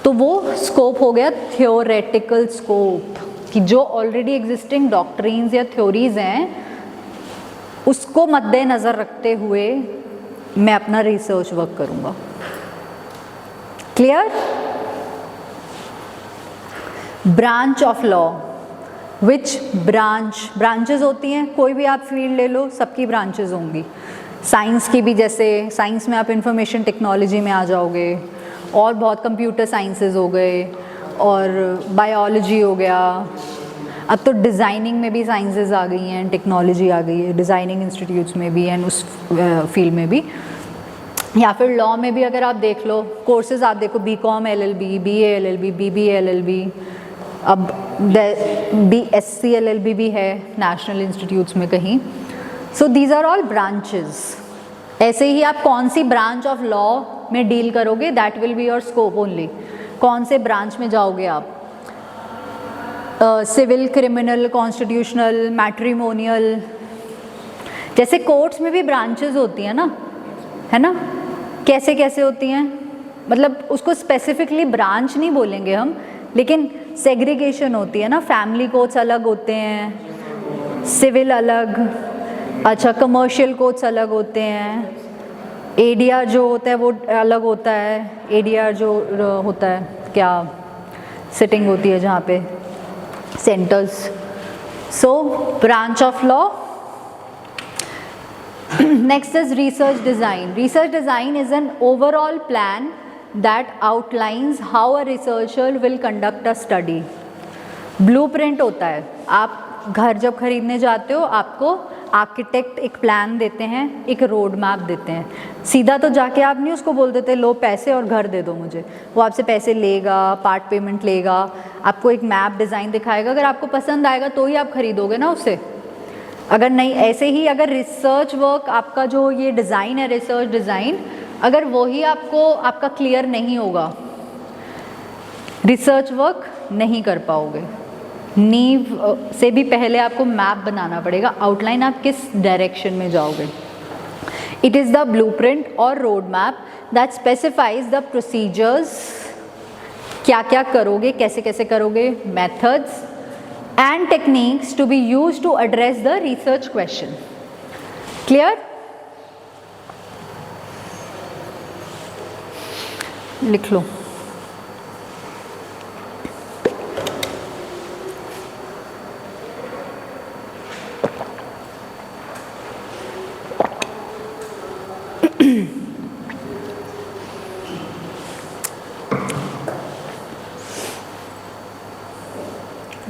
तो वो स्कोप हो गया थियोरेटिकल स्कोप, कि जो ऑलरेडी एग्जिस्टिंग डॉक्ट्रिन्स या थ्योरीज हैं उसको मद्देनज़र रखते हुए मैं अपना रिसर्च वर्क करूँगा। Clear? Branch of law, which branches होती हैं, कोई भी आप फील्ड ले लो, सबकी ब्रांचेस होंगी। साइंस की भी, जैसे साइंस में आप इंफॉर्मेशन टेक्नोलॉजी में आ जाओगे, और बहुत कंप्यूटर साइंसेस हो गए, और बायोलॉजी हो गया, अब तो डिज़ाइनिंग में भी साइंसेस आ गई हैं, टेक्नोलॉजी आ गई है डिज़ाइनिंग इंस्टीट्यूट्स में भी एंड उस फील्ड में भी। या फिर लॉ में भी अगर आप देख लो, कोर्सेज आप देखो, BCom LLB, BA LLB, BBA LLB, अब BSc LLB भी है नेशनल इंस्टीट्यूट्स में कहीं। So these are all branches. ऐसे ही आप कौन सी ब्रांच ऑफ लॉ में डील करोगे, that will be your scope only. कौन से ब्रांच में जाओगे आप, सिविल, क्रिमिनल, कॉन्स्टिट्यूशनल, मैट्रिमोनियल, जैसे कोर्ट्स में भी ब्रांचेस होती हैं ना, है ना? कैसे कैसे होती हैं, मतलब उसको स्पेसिफिकली ब्रांच नहीं बोलेंगे हम, लेकिन सेग्रीगेशन होती है ना, फैमिली कोर्ट्स अलग होते हैं, सिविल अलग, अच्छा कमर्शियल कोर्ट्स अलग होते हैं, ADR जो होता है वो अलग होता है, ADR जो होता है क्या सिटिंग होती है जहाँ पे centres. So branch of law. Next is research design. Research design is an overall plan that outlines how a researcher will conduct a study. Blueprint होता है, आप घर जब खरीदने जाते हो आपको आर्किटेक्ट एक प्लान देते हैं, एक रोड मैप देते हैं। सीधा तो जाके आप नहीं उसको बोल देते लो पैसे और घर दे दो मुझे, वो आपसे पैसे लेगा, पार्ट पेमेंट लेगा, आपको एक मैप डिज़ाइन दिखाएगा, अगर आपको पसंद आएगा तो ही आप खरीदोगे ना उसे, अगर नहीं ऐसे ही। अगर रिसर्च वर्क आपका जो ये डिज़ाइन है, रिसर्च डिज़ाइन, अगर वही आपका क्लियर नहीं होगा, रिसर्च वर्क नहीं कर पाओगे। नींव से भी पहले आपको मैप बनाना पड़ेगा, आउटलाइन आप किस डायरेक्शन में जाओगे। इट इज़ द ब्लूप्रिंट और road map that specifies the procedures क्या क्या करोगे, कैसे कैसे करोगे, methods and techniques to be used to address the research question. Clear? लिख लो।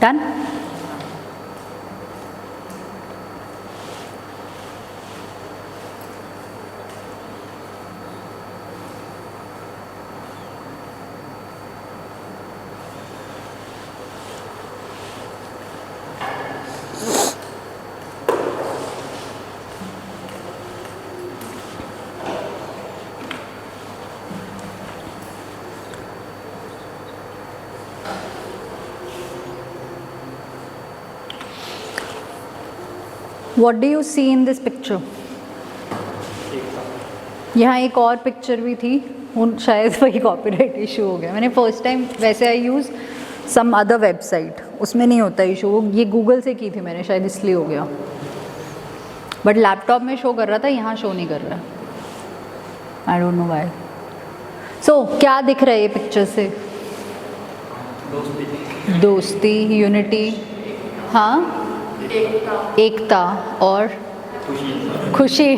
Done? What do you see in this picture? यहाँ एक और पिक्चर भी थी, उन शायद वही कॉपीराइट इशू हो गया। मैंने फर्स्ट टाइम वैसे आई यूज़ सम अदर वेबसाइट, उसमें नहीं होता इशू, वो ये गूगल से की थी मैंने, शायद इसलिए हो गया। बट लैपटॉप में शो कर रहा था, यहाँ शो नहीं कर रहा। I don't know why. So क्या दिख रहा है ये पिक्चर से? दोस्ती, यूनिटी, हाँ, एकता और खुशी।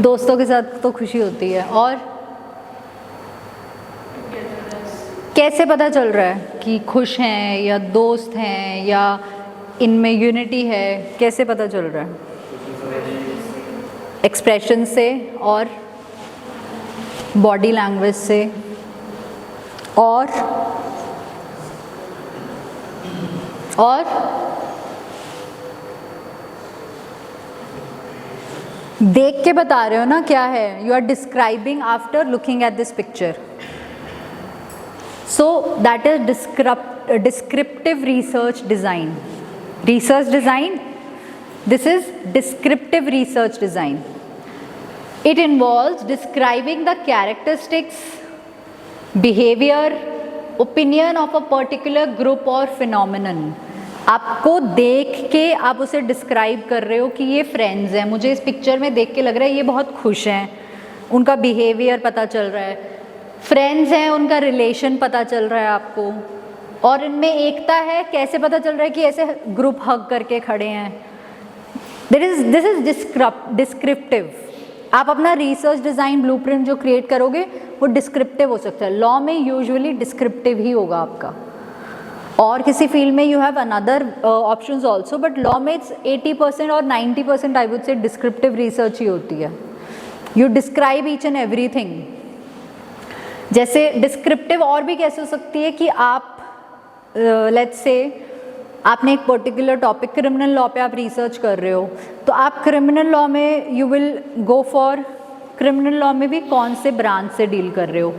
दोस्तों के साथ तो खुशी होती है। और कैसे पता चल रहा है कि खुश हैं या दोस्त हैं या इनमें यूनिटी है, कैसे पता चल रहा है? एक्सप्रेशन से और बॉडी लैंग्वेज से और देख के बता रहे हो ना क्या है? You are describing after looking at this picture. So that is descriptive research design. Research design, this is descriptive research design. It involves describing the characteristics, behavior, opinion of a particular group or phenomenon. आपको देख के आप उसे describe कर रहे हो कि ये फ्रेंड्स हैं, मुझे इस पिक्चर में देख के लग रहा है ये बहुत खुश हैं, उनका बिहेवियर पता चल रहा है, फ्रेंड्स हैं उनका रिलेशन पता चल रहा है आपको, और इनमें एकता है, कैसे पता चल रहा है कि ऐसे ग्रुप हग करके खड़े हैं। This is descriptive. आप अपना रिसर्च डिज़ाइन ब्लूप्रिंट जो क्रिएट करोगे वो डिस्क्रिप्टिव हो सकता है। लॉ में यूजुअली डिस्क्रिप्टिव ही होगा आपका, और किसी फील्ड में you have another options also, but law में इट्स 80% और 90% I would say descriptive research ही होती है। You describe each and everything. जैसे डिस्क्रिप्टिव और भी कैसे हो सकती है कि आप लेट्स से आपने एक पर्टिकुलर टॉपिक, क्रिमिनल लॉ पे आप रिसर्च कर रहे हो, तो आप क्रिमिनल लॉ में you will go for criminal law में भी कौन से ब्रांच से डील कर रहे हो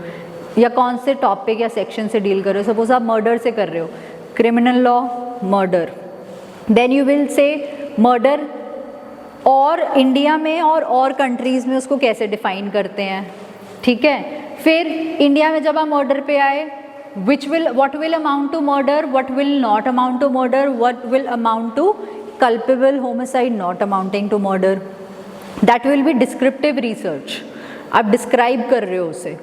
या कौन से टॉपिक या सेक्शन से डील कर रहे हो। सपोज आप मर्डर से कर रहे हो, criminal law murder, then you will say murder और इंडिया में और कंट्रीज़ में उसको कैसे डिफाइन करते हैं, ठीक है। फिर इंडिया में जब आप मर्डर पे आए, what will amount to murder, what will not amount to murder, what will amount to culpable homicide not amounting to murder, that will be descriptive research। आप डिस्क्राइब कर रहे हो उसे।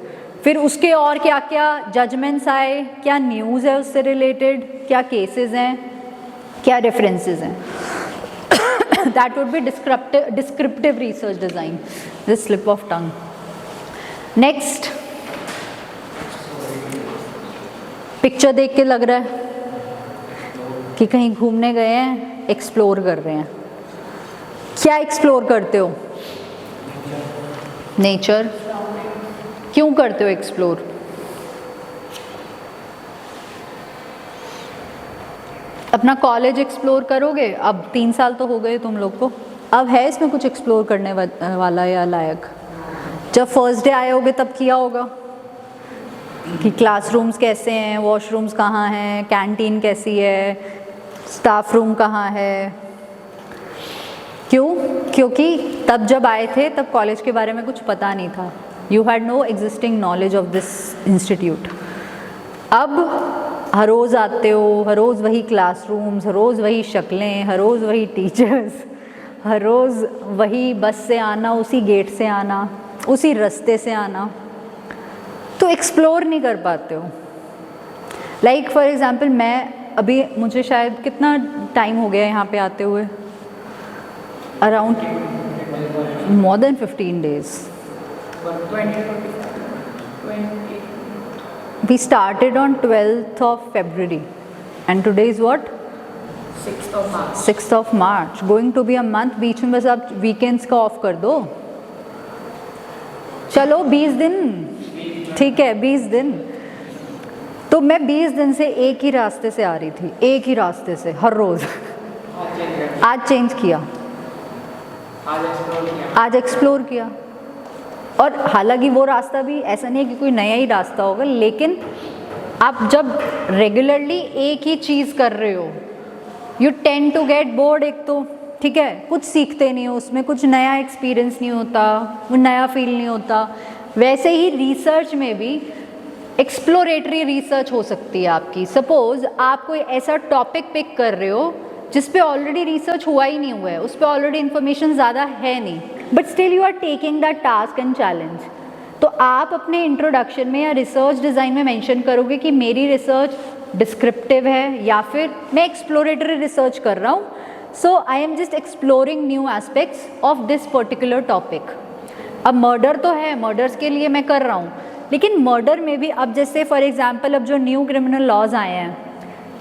फिर उसके और क्या क्या जजमेंट्स आए, क्या न्यूज़ है उससे रिलेटेड, क्या केसेस हैं, क्या रेफरेंसेस हैं, that would be descriptive research design। this slip of tongue। next, picture देख के लग रहा है कि कहीं घूमने गए हैं, एक्सप्लोर कर रहे हैं। क्या एक्सप्लोर करते हो? नेचर। क्यों करते हो एक्सप्लोर? अपना कॉलेज एक्सप्लोर करोगे? अब 3 साल तो हो गए तुम लोग को, अब है इसमें कुछ एक्सप्लोर करने वाला या लायक? जब फर्स्ट डे आए होगे तब किया होगा कि क्लासरूम्स कैसे हैं, वॉशरूम्स कहाँ हैं, कैंटीन कैसी है, स्टाफ रूम कहाँ है। क्यों? क्योंकि तब जब आए थे तब कॉलेज के बारे में कुछ पता नहीं था। You had no existing knowledge of this institute. अब हर रोज़ आते हो, हर रोज़ वही क्लासरूम्स, हर रोज़ वही शक्लें, हर रोज़ वही टीचर्स, हर रोज़ वही बस से आना, उसी गेट से आना, उसी रास्ते से आना, तो एक्सप्लोर नहीं कर पाते हो। लाइक फॉर एग्ज़ाम्पल मैं अभी, मुझे शायद कितना टाइम हो गया यहाँ पे आते हुए, around more than 15 days। 20. We started on 12th of February and today is what? 6th of March. 6th of March, going to be a month। बीच में बस आप वीकेंड्स का ऑफ कर दो, चलो 20 दिन, ठीक है 20 दिन। तो मैं 20 दिन से एक ही रास्ते से आ रही थी, एक ही रास्ते से हर रोज़। आज चेंज किया, आज एक्सप्लोर किया। और हालांकि वो रास्ता भी ऐसा नहीं है कि कोई नया ही रास्ता होगा, लेकिन आप जब रेगुलरली एक ही चीज़ कर रहे हो, you tend to get bored. एक तो ठीक है, कुछ सीखते नहीं हो उसमें, कुछ नया एक्सपीरियंस नहीं होता, वो नया फील नहीं होता। वैसे ही रिसर्च में भी एक्सप्लोरेटरी रिसर्च हो सकती है आपकी। सपोज़ आप कोई ऐसा टॉपिक पिक कर रहे हो जिस पे ऑलरेडी रिसर्च हुआ ही नहीं हुआ है, उस पर ऑलरेडी इन्फॉर्मेशन ज़्यादा है नहीं, but still you are taking that task and challenge. तो आप अपने इंट्रोडक्शन में या रिसर्च डिज़ाइन में मेंशन करोगे कि मेरी रिसर्च डिस्क्रिप्टिव है या फिर मैं एक्सप्लोरेटरी रिसर्च कर रहा हूँ, so I am just exploring new aspects of this particular topic. अब मर्डर तो है, मर्डर्स के लिए मैं कर रहा हूँ, लेकिन मर्डर में भी अब जैसे फॉर एग्जांपल अब जो न्यू क्रिमिनल लॉज आए हैं,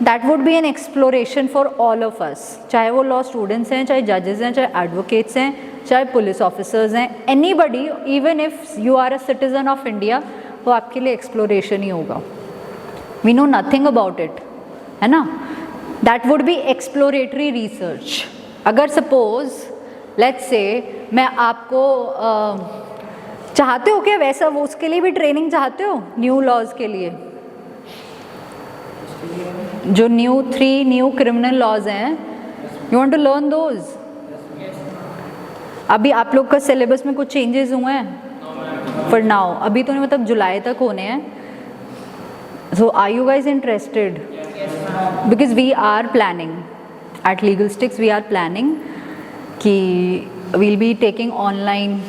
that would B an exploration for all of us, चाहे वो लॉ स्टूडेंट्स हैं, चाहे जजेस हैं, चाहे एडवोकेट्स हैं, चाहे पुलिस ऑफिसर्स हैं, anybody, even if you are a citizen of India, वो आपके लिए एक्सप्लोरेशन ही होगा। We know nothing about it, है ना। That would be exploratory research. अगर सपोज लेट्स से मैं आपको चाहते हो क्या वैसा, वो उसके लिए भी ट्रेनिंग चाहते हो न्यू लॉज के लिए, जो थ्री न्यू क्रिमिनल लॉज हैं, you want to learn those. अभी आप लोग का सिलेबस में कुछ चेंजेस हुए हैं फॉर नाउ, अभी तो नहीं, मतलब जुलाई तक होने हैं। So are you guys interested? Because we are planning at legal sticks, we are planning कि we'll be taking online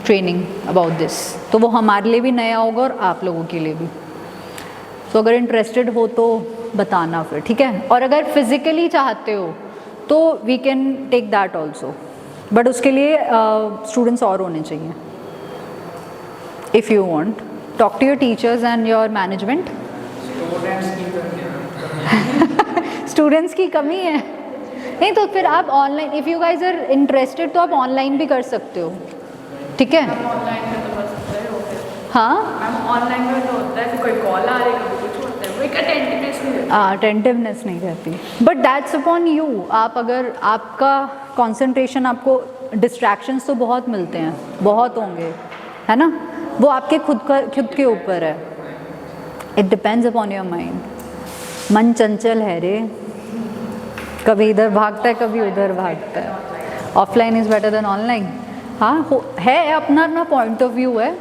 training about this. तो वो हमारे लिए भी नया होगा और आप लोगों के लिए भी। तो अगर इंटरेस्टेड हो तो बताना फिर, ठीक है। और अगर फिज़िकली चाहते हो तो we can take that also, but उसके लिए स्टूडेंट्स और होने चाहिए। If you want, talk to your teachers and your management. Students की कमी है, नहीं तो फिर आप online, if you guys are interested तो आप ऑनलाइन भी कर सकते हो, ठीक है। ऑनलाइन में तो बस होता है, हो गया। हाँ मैम ऑनलाइन में तो होता है, कोई कॉल आ रही है, कभी कुछ होता है, वो एक अटेंटिवनेस नहीं रहती। अटेंटिवनेस नहीं रहती, बट दैट्स अपॉन यू। आप अगर आपका कंसंट्रेशन, आपको डिस्ट्रैक्शंस तो बहुत मिलते हैं, बहुत होंगे, है ना, वो आपके खुद के ऊपर है। It depends upon your mind. मन चंचल है रे, कभी इधर भागता है कभी उधर भागता है। Offline is better than online. हाँ है, अपना अपना पॉइंट ऑफ व्यू है।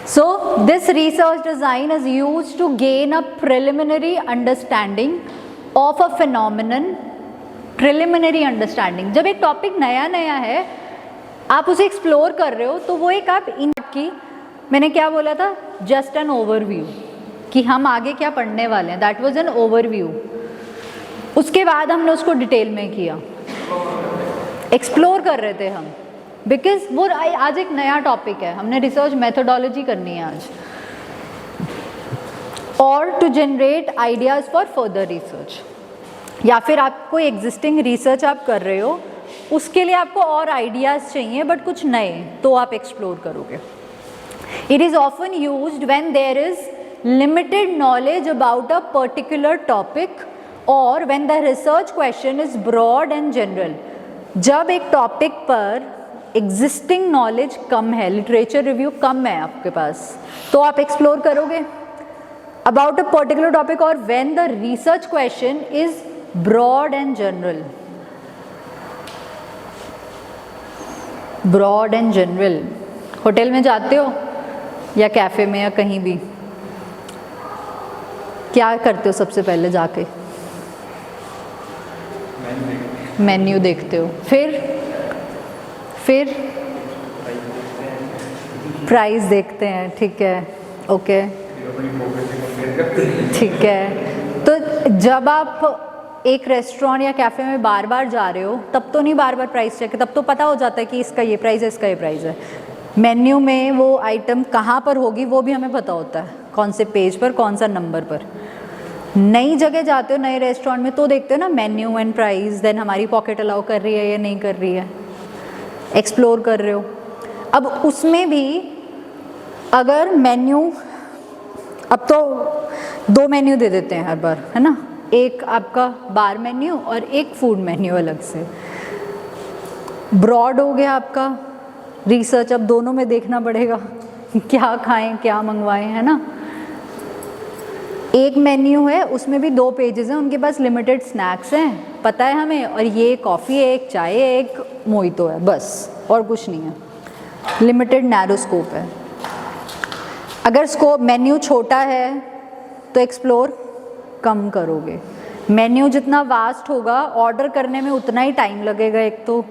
So this research design is used to gain a preliminary understanding of a phenomenon। preliminary understanding, जब एक टॉपिक नया नया है, आप उसे एक्सप्लोर कर रहे हो, तो वो एक आप इन की, मैंने क्या बोला था, जस्ट एन ओवरव्यू कि हम आगे क्या पढ़ने वाले हैं, दैट वाज एन ओवरव्यू। उसके बाद हमने उसको डिटेल में किया, एक्सप्लोर कर रहे थे हम, बिकॉज वो आज एक नया टॉपिक है, हमने रिसर्च मेथोडोलॉजी करनी है आज, और to generate ideas for further research. या फिर आप कोई एग्जिस्टिंग रिसर्च आप कर रहे हो, उसके लिए आपको और आइडियाज़ चाहिए बट कुछ नए, तो आप एक्सप्लोर करोगे। It is often used when there is limited knowledge about a particular topic और when the research question is broad and general. जब एक टॉपिक पर एग्जिस्टिंग नॉलेज कम है, लिटरेचर रिव्यू कम है आपके पास, तो आप एक्सप्लोर करोगे अबाउट अ पर्टिकुलर टॉपिक, और when the research question is broad and general. Broad and general, hotel में जाते हो या कैफ़े में या कहीं भी, क्या करते हो सबसे पहले जाके? मेन्यू देखते हो, फिर प्राइस देखते हैं, ठीक है, ओके, ठीक है। तो जब आप एक रेस्टोरेंट या कैफ़े में बार बार जा रहे हो तब तो नहीं बार बार प्राइस चेक, तब तो पता हो जाता है कि इसका ये प्राइस है, इसका ये प्राइस है। मेन्यू में वो आइटम कहाँ पर होगी वो भी हमें पता होता है, कौन से पेज पर, कौन सा नंबर पर। नई जगह जाते हो, नए रेस्टोरेंट में, तो देखते हो ना मेन्यू एंड प्राइस, देन हमारी पॉकेट अलाउ कर रही है या नहीं कर रही है, एक्सप्लोर कर रहे हो। अब उसमें भी अगर मेन्यू, अब तो 2 मेन्यू दे देते हैं हर बार, है ना, एक आपका बार मेन्यू और एक फूड मेन्यू अलग से। ब्रॉड हो गया आपका रिसर्च, अब दोनों में देखना पड़ेगा क्या खाएं क्या मंगवाएं, है ना। एक मेन्यू है उसमें भी 2 पेजेस हैं, उनके पास लिमिटेड स्नैक्स हैं, पता है हमें, और ये कॉफ़ी है, एक चाय है, एक मोहितो है, बस, और कुछ नहीं है, लिमिटेड नैरो स्कोप है। अगर स्कोप मेन्यू छोटा है तो एक्सप्लोर कम करोगे, मेन्यू जितना वास्ट होगा ऑर्डर करने में उतना ही टाइम लगेगा, एक तो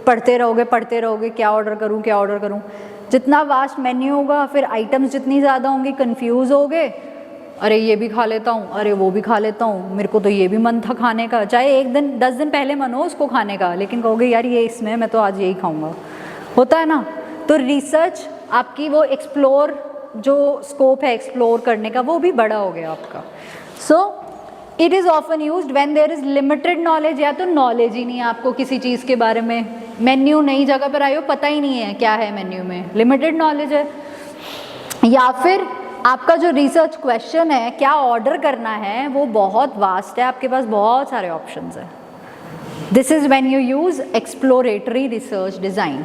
पढ़ते रहोगे क्या ऑर्डर करूं। जितना वास्ट मेन्यू होगा फिर आइटम्स जितनी ज़्यादा होंगी कंफ्यूज होगे, अरे ये भी खा लेता हूँ, अरे वो भी खा लेता हूँ, मेरे को तो ये भी मन था खाने का, चाहे 1 दिन 10 दिन पहले मन हो उसको खाने का, लेकिन कहोगे यार ये इसमें, मैं तो आज यही खाऊंगा, होता है ना। तो रिसर्च आपकी वो एक्सप्लोर, जो स्कोप है एक्सप्लोर करने का, वो भी बड़ा हो गया आपका। So it is often used when there is limited knowledge, या तो नॉलेज ही नहीं है आपको किसी चीज़ के बारे में, मेन्यू नई जगह पर आए हो, पता ही नहीं है क्या है मेन्यू में, लिमिटेड नॉलेज है, या फिर आपका जो रिसर्च क्वेश्चन है क्या ऑर्डर करना है वो बहुत वास्ट है, आपके पास बहुत सारे ऑप्शंस हैं। This is when you use exploratory research design.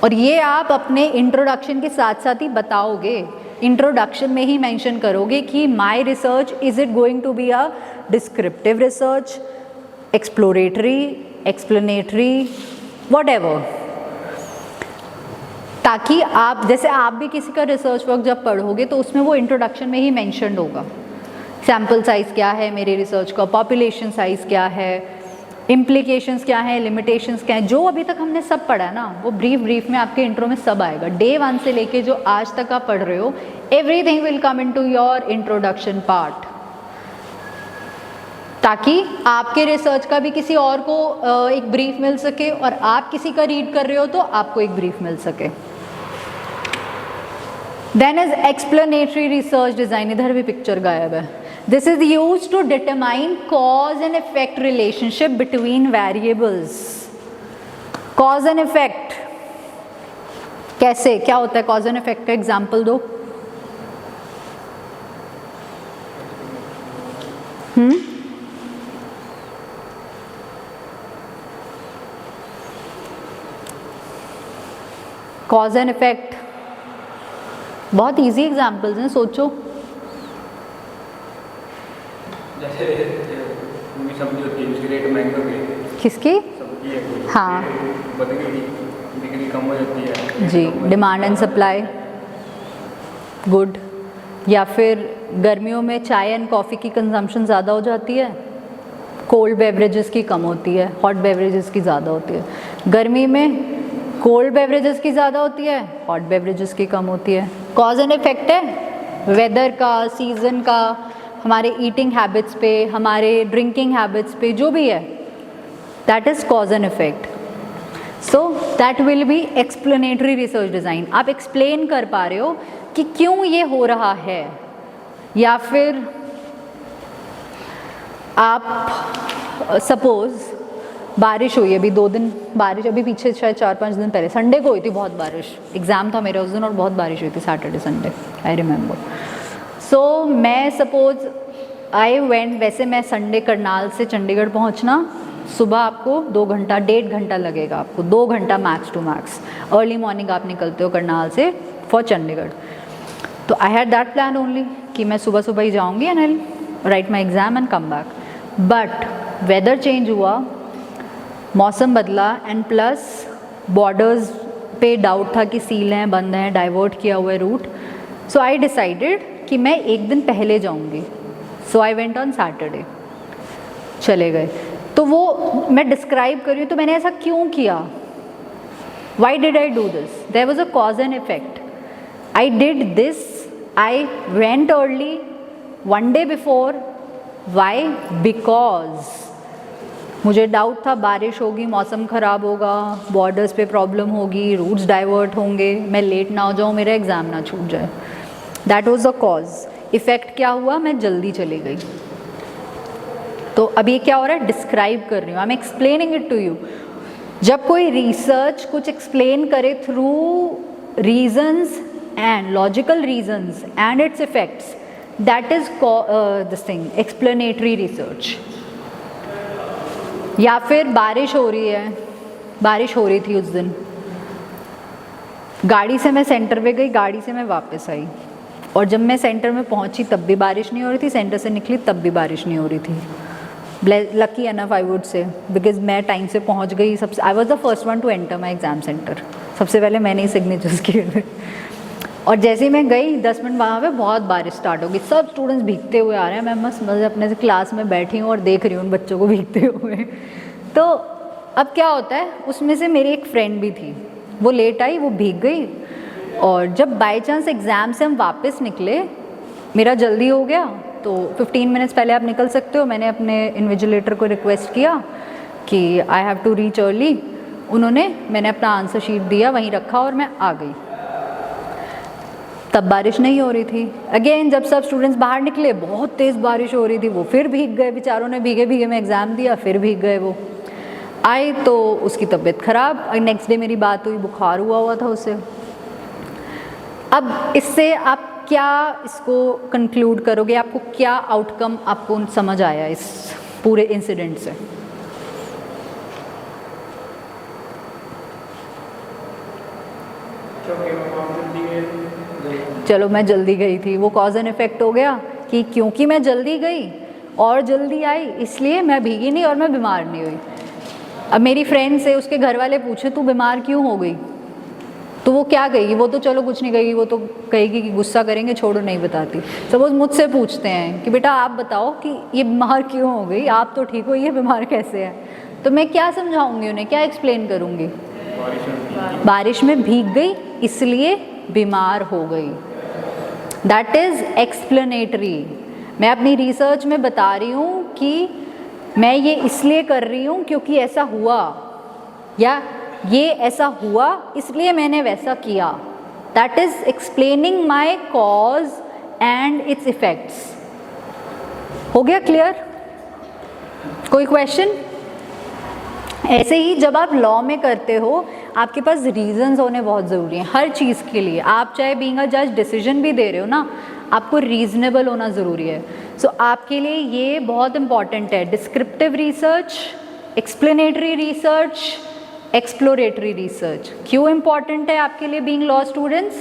और ये आप अपने इंट्रोडक्शन के साथ साथ ही बताओगे, इंट्रोडक्शन में ही मेंशन करोगे कि my research is it going to be a descriptive research, exploratory, explanatory, whatever, ताकि आप, जैसे आप भी किसी का रिसर्च वर्क जब पढ़ोगे तो उसमें वो इंट्रोडक्शन में ही मेंशन्ड होगा, सैम्पल साइज़ क्या है मेरे रिसर्च का, पॉपुलेशन साइज़ क्या है, इम्प्लीकेशंस क्या हैं, लिमिटेशंस क्या हैं, जो अभी तक हमने सब पढ़ा है ना, वो ब्रीफ में आपके इंट्रो में सब आएगा। डे 1 से लेके जो आज तक आप पढ़ रहे हो, everything will come into your introduction part, ताकि आपके रिसर्च का भी किसी और को एक ब्रीफ मिल सके, और आप किसी का रीड कर रहे हो तो आपको एक ब्रीफ मिल सके। Then is explanatory research design, इधर भी पिक्चर गायब है। This is used to determine cause and effect relationship between variables. Cause and effect कैसे, क्या होता है cause and effect का एग्जाम्पल दो। cause and effect बहुत इजी एग्जाम्पल्स हैं, सोचो। जैसे पूरी सब्जी होती है उसकी रेट महंगी हो गई, किसकी? सब्जी है, हाँ, बढ़ गई, बिक्री कम हो जाती है जी, डिमांड एंड सप्लाई, गुड। या फिर गर्मियों में चाय एंड कॉफ़ी की कंजम्पशन ज़्यादा हो जाती है, कोल्ड बेवरेजेस की कम होती है, हॉट बेवरेजेस की ज़्यादा होती है। गर्मी में कोल्ड बेवरेजेस की ज़्यादा होती है, हॉट बेवरेजेस की कम होती है। कॉज एंड इफेक्ट है वेदर का, सीज़न का, हमारे ईटिंग हैबिट्स पे, हमारे ड्रिंकिंग हैबिट्स पे, जो भी है, that is cause and effect. So that will B explanatory research design. आप एक्सप्लेन कर पा रहे हो कि क्यों ये हो रहा है, या फिर आप सपोज़ बारिश हुई, अभी 2 दिन बारिश, अभी पीछे शायद 4-5 दिन पहले संडे को हुई थी बहुत बारिश, एग्ज़ाम था मेरा उस दिन और बहुत बारिश हुई थी, सैटरडे संडे, आई रिमेंबर। सो मैं सपोज आई वेंट, वैसे मैं संडे करनाल से चंडीगढ़ पहुंचना, सुबह आपको 2 घंटा 1.5 घंटा लगेगा, आपको 2 घंटा max to max, early morning आप निकलते हो करनाल से फॉर चंडीगढ़। तो I had that plan only कि मैं सुबह सुबह ही जाऊँगी and I write my exam and come back. But weather change हुआ, मौसम बदला, एंड प्लस बॉर्डर्स पे डाउट था कि सील हैं, बंद हैं, डाइवर्ट किया हुआ है रूट। सो आई डिसाइडेड कि मैं 1 दिन पहले जाऊंगी, सो आई वेंट ऑन सैटरडे, चले गए। तो वो मैं डिस्क्राइब कर रही हूँ, तो मैंने ऐसा क्यों किया, why did I do this, there was a cause and effect. I did this, I went early one day before, why, because मुझे डाउट था बारिश होगी, मौसम ख़राब होगा, बॉर्डर्स पे प्रॉब्लम होगी, रूट्स डाइवर्ट होंगे, मैं लेट ना हो जाऊँ, मेरा एग्ज़ाम ना छूट जाए। That was the cause. Effect क्या हुआ, मैं जल्दी चली गई। तो अब ये क्या हो रहा है, डिस्क्राइब कर रही हूँ, I am explaining it to you. जब कोई रिसर्च कुछ एक्सप्लेन करे through reasons and logical reasons and its effects, that is this thing explanatory research. या फिर बारिश हो रही है, बारिश हो रही थी उस दिन, गाड़ी से मैं सेंटर पे गई, गाड़ी से मैं वापस आई, और जब मैं सेंटर में पहुंची तब भी बारिश नहीं हो रही थी, सेंटर से निकली तब भी बारिश नहीं हो रही थी। लकी एनफ आई वुड से, बिकॉज मैं टाइम से पहुंच गई। सबसे I was the first one two enter my exam centre, सबसे पहले मैंने ही सिग्नेचर्स किए थे। और जैसे ही मैं गई 10 मिनट वहाँ पे बहुत बारिश स्टार्ट हो गई, सब स्टूडेंट्स भीगते हुए आ रहे हैं, मैं मस्त मजे अपने से क्लास में बैठी हूँ और देख रही हूँ उन बच्चों को भीगते हुए। तो अब क्या होता है, उसमें से मेरी एक फ्रेंड भी थी, वो लेट आई, वो भीग गई, और जब बाई चांस एग्ज़ाम से हम वापस निकले, मेरा जल्दी हो गया, तो 15 मिनट्स पहले आप निकल सकते हो। मैंने अपने इन्विजिलेटर को रिक्वेस्ट किया कि I have to reach early, मैंने अपना आंसर शीट दिया, वहीं रखा और मैं आ गई। तब बारिश नहीं हो रही थी। अगेन जब सब स्टूडेंट्स बाहर निकले, बहुत तेज़ बारिश हो रही थी, वो फिर भीग गए बेचारों ने, भीगे भीगे में एग्ज़ाम दिया, फिर भीग गए। वो आए तो उसकी तबीयत ख़राब, नेक्स्ट डे मेरी बात हुई, बुखार हुआ था उसे। अब इससे आप क्या इसको कंक्लूड करोगे, आपको क्या आउटकम आपको समझ आया इस पूरे इंसिडेंट से? चलो मैं जल्दी गई थी, वो कॉज एंड इफेक्ट हो गया कि क्योंकि मैं जल्दी गई और जल्दी आई, इसलिए मैं भीगी नहीं और मैं बीमार नहीं हुई। अब मेरी फ्रेंड से उसके घर वाले पूछे तू बीमार क्यों हो गई, तो वो क्या कहेगी, वो तो चलो कुछ नहीं कहेगी, वो तो कहेगी कि गुस्सा करेंगे, छोड़ो नहीं बताती। सपोज मुझसे पूछते हैं कि बेटा आप बताओ कि ये बीमार क्यों हो गई, आप तो ठीक हो, ये बीमार कैसे है, तो मैं क्या समझाऊंगी उन्हें, क्या एक्सप्लेन करूँगी? बारिश में भीग गई इसलिए बीमार हो गई। That is explanatory. मैं अपनी रिसर्च में बता रही हूँ कि मैं ये इसलिए कर रही हूँ क्योंकि ऐसा हुआ, या ये ऐसा हुआ इसलिए मैंने वैसा किया। That is explaining my cause and its effects. हो गया क्लियर? कोई क्वेश्चन? ऐसे ही जब आप लॉ में करते हो, आपके पास रीजंस होने बहुत ज़रूरी हैं हर चीज़ के लिए। आप चाहे बीइंग अ जज डिसीजन भी दे रहे हो ना, आपको रीजनेबल होना ज़रूरी है। सो आपके लिए ये बहुत इंपॉर्टेंट है, descriptive research, explanatory research, exploratory research. क्यों इम्पॉर्टेंट है आपके लिए बीइंग लॉ स्टूडेंट्स?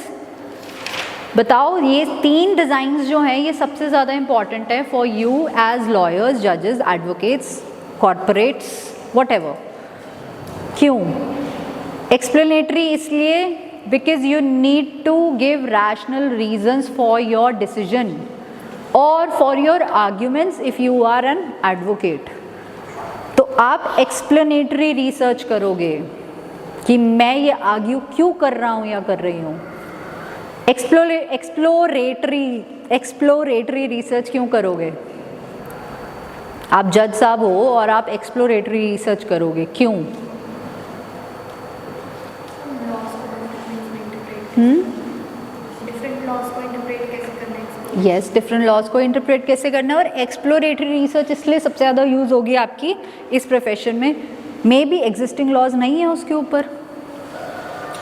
बताओ, ये 3 डिज़ाइंस जो हैं ये सबसे ज़्यादा इम्पॉर्टेंट है फॉर यू एज लॉयर्स, जजेस, एडवोकेट्स, कॉर्पोरेट्स, व्हाटएवर। क्यों? एक्सप्लेनेटरी इसलिए because you need to give rational reasons for your decision और for your arguments if you are an advocate. तो आप एक्सप्लेनेटरी रिसर्च करोगे कि मैं ये आर्ग्यू क्यों कर रहा हूँ या कर रही हूँ। एक्सप्लोरेटरी रिसर्च क्यों करोगे? आप जज साहब हो और आप एक्सप्लोरेटरी रिसर्च करोगे, क्यों? डिफरेंट लॉज को इंटरप्रेट कैसे करना है? यस, डिफरेंट लॉज को इंटरप्रेट कैसे करना है। और एक्सप्लोरेटरी रिसर्च इसलिए सबसे ज़्यादा यूज़ होगी आपकी इस प्रोफेशन में, मे बी एग्जिस्टिंग लॉज नहीं है उसके ऊपर,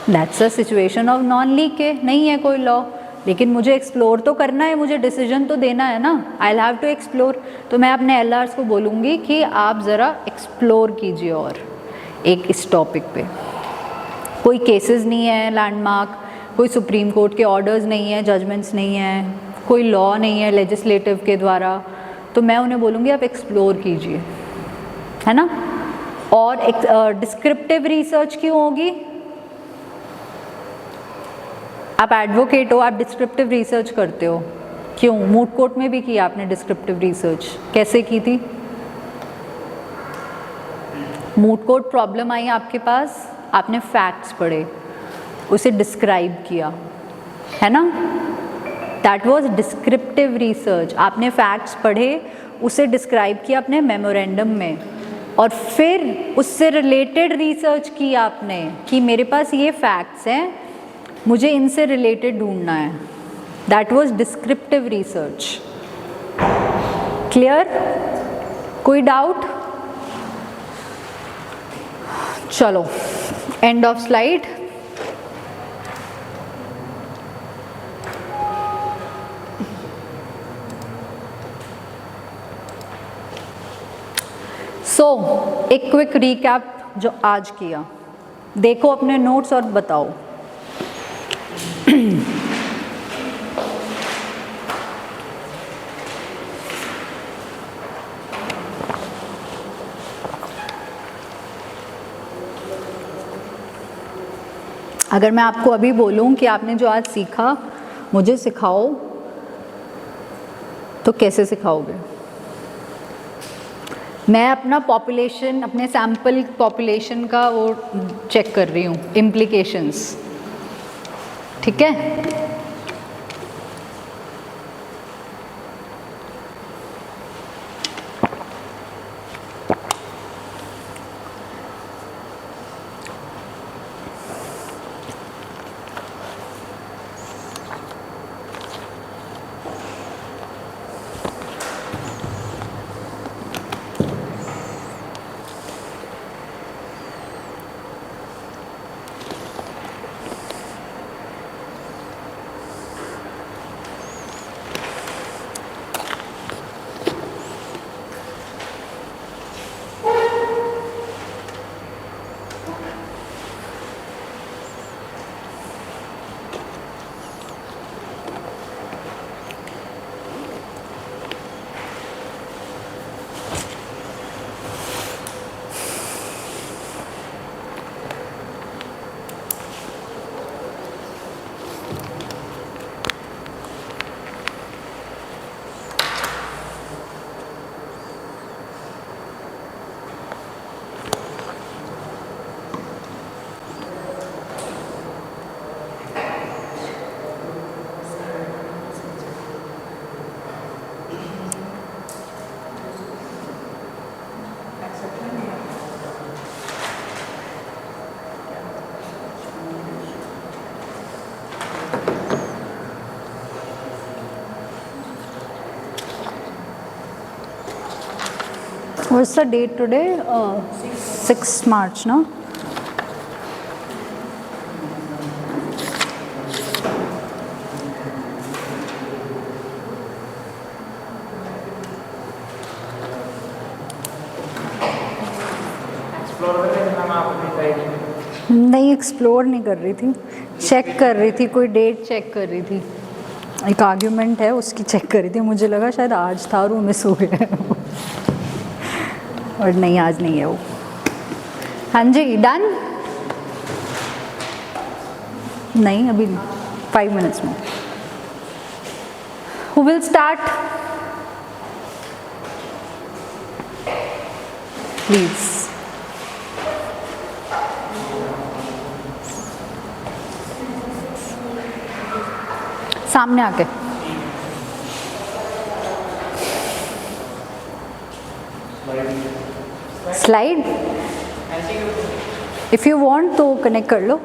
that's a situation of non leak के, नहीं है कोई लॉ, लेकिन मुझे एक्सप्लोर तो करना है, मुझे डिसीजन तो देना है ना, I will have to explore. तो मैं अपने एलआर्स को बोलूँगी कि आप ज़रा एक्सप्लोर कीजिए और एक इस टॉपिक पे। कोई केसेस नहीं है लैंडमार्क, कोई सुप्रीम कोर्ट के ऑर्डर्स नहीं है, जजमेंट्स नहीं है, कोई लॉ नहीं है लेजिस्लेटिव के द्वारा, तो मैं उन्हें बोलूँगी आप एक्सप्लोर कीजिए, है ना। और डिस्क्रिप्टिव रिसर्च क्यों होगी? आप एडवोकेट हो, आप डिस्क्रिप्टिव रिसर्च करते हो, क्यों? मूड कोर्ट में भी किया आपने डिस्क्रिप्टिव रिसर्च, कैसे की थी? मूड कोर्ट प्रॉब्लम आई आपके पास, आपने फैक्ट्स पढ़े, उसे डिस्क्राइब किया, है ना? That was descriptive research. आपने फैक्ट्स पढ़े, उसे डिस्क्राइब किया अपने मेमोरेंडम में, और फिर उससे रिलेटेड रिसर्च की आपने कि मेरे पास ये फैक्ट्स हैं, मुझे इनसे रिलेटेड ढूंढना है। That was descriptive research. Clear? कोई डाउट? चलो, एंड ऑफ स्लाइड। एक क्विक रिकैप जो आज किया, देखो अपने नोट्स और बताओ। अगर मैं आपको अभी बोलूं कि आपने जो आज सीखा मुझे सिखाओ, तो कैसे सिखाओगे? मैं अपना पॉपुलेशन, अपने सैम्पल पॉपुलेशन का वो चेक कर रही हूँ, इम्प्लीकेशंस, ठीक है? What's the date today? 6 March, no? नहीं, एक्सप्लोर नहीं कर रही थी, चेक कर रही थी, कोई डेट चेक कर रही थी। एक आर्ग्यूमेंट है उसकी चेक कर रही थी, मुझे लगा शायद आज था और वो मिस हो गया और नहीं, आज नहीं है वो। हाँ जी, डन? नहीं, अभी 5 मिनट्स में। Who will start? Please. सामने आके। स्लाइड इफ यू वांट तो कनेक्ट कर लो।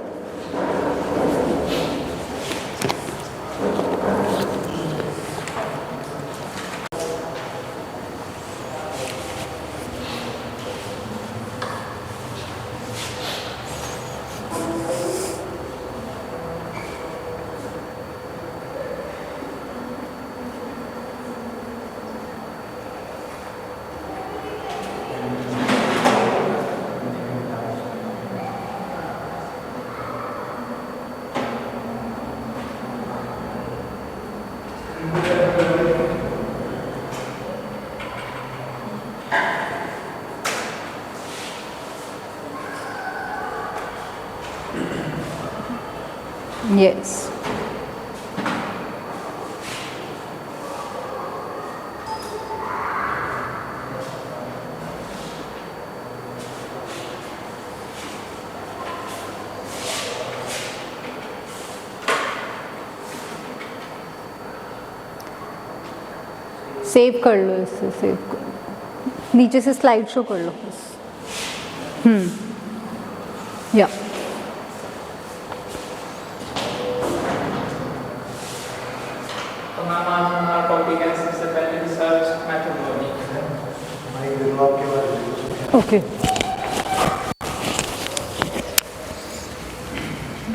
Yes. सेव कर लो, इससे सेव कर, नीचे से स्लाइड शो कर लो बस। या तो मैम आज हमारा टॉपिक है सबसे पहले रिसर्च मैथडोलॉजी। ओके,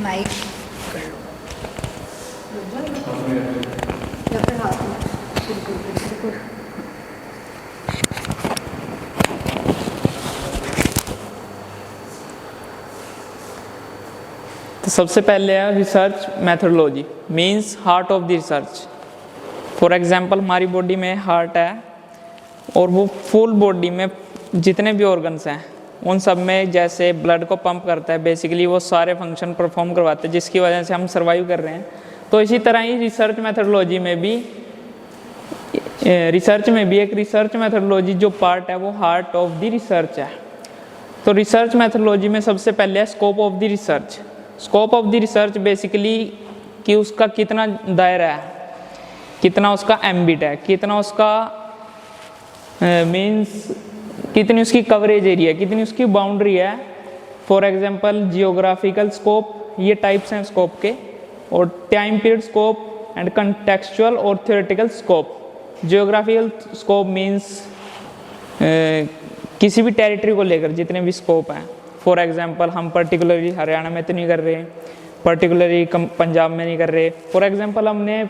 माइक या फिर हाथ में बिल्कुल। तो सबसे पहले है research methodology, means heart of the research. For example हमारी बॉडी में हार्ट है और वो फुल बॉडी में जितने भी ऑर्गन्स हैं उन सब में जैसे ब्लड को पंप करता है, बेसिकली वो सारे फंक्शन परफॉर्म करवाते हैं जिसकी वजह से हम सर्वाइव कर रहे हैं। तो इसी तरह ही रिसर्च मैथडोलॉजी में भी एक रिसर्च मैथडोलॉजी जो पार्ट है वो हार्ट ऑफ द रिसर्च है। तो रिसर्च मैथडोलॉजी में सबसे पहले है scope of the research. Scope of the research basically कि उसका कितना दायरा है, कितना उसका एम्बिट है, कितना उसका मीन्स कितनी उसकी कवरेज एरिया, कितनी उसकी बाउंड्री है। फॉर एग्जांपल जियोग्राफिकल स्कोप, ये टाइप्स हैं स्कोप के, और time period scope and contextual और theoretical scope. Geographical scope means किसी भी टेरिटरी को लेकर जितने भी स्कोप हैं। फॉर एग्जांपल हम पर्टिकुलरली हरियाणा में तो नहीं कर रहे, पर्टिकुलरली पंजाब में नहीं कर रहे। फॉर एग्जांपल हमने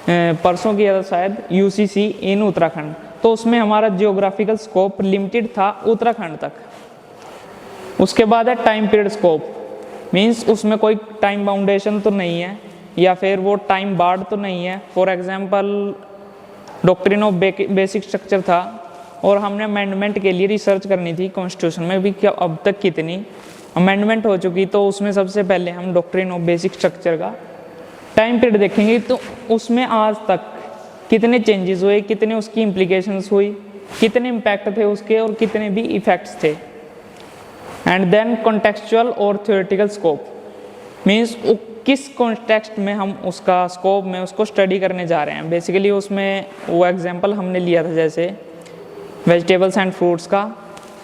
परसों किया था शायद यूसीसी इन उत्तराखंड, तो उसमें हमारा जियोग्राफिकल स्कोप लिमिटेड था उत्तराखंड तक। उसके बाद है टाइम पीरियड स्कोप, मीन्स उसमें कोई टाइम बाउंडेशन तो नहीं है या फिर वो टाइम बार्ड तो नहीं है। For example doctrine of basic structure था और हमने अमेंडमेंट के लिए रिसर्च करनी थी कॉन्स्टिट्यूशन में भी, क्या अब तक कितनी अमेंडमेंट हो चुकी। तो उसमें सबसे पहले हम डॉक्ट्रिन ऑफ बेसिक स्ट्रक्चर का टाइम पीरियड देखेंगे, तो उसमें आज तक कितने चेंजेस हुए, कितने उसकी इम्प्लीकेशंस हुई, कितने इम्पैक्ट थे उसके और कितने भी इफेक्ट्स थे। एंड देन कॉन्टेक्चुअल और थ्योरेटिकल स्कोप, मीन्स किस कॉन्टेक्स्ट में हम उसका स्कोप में उसको स्टडी करने जा रहे हैं। बेसिकली उसमें वो एग्जांपल हमने लिया था जैसे वेजिटेबल्स एंड फ्रूट्स का,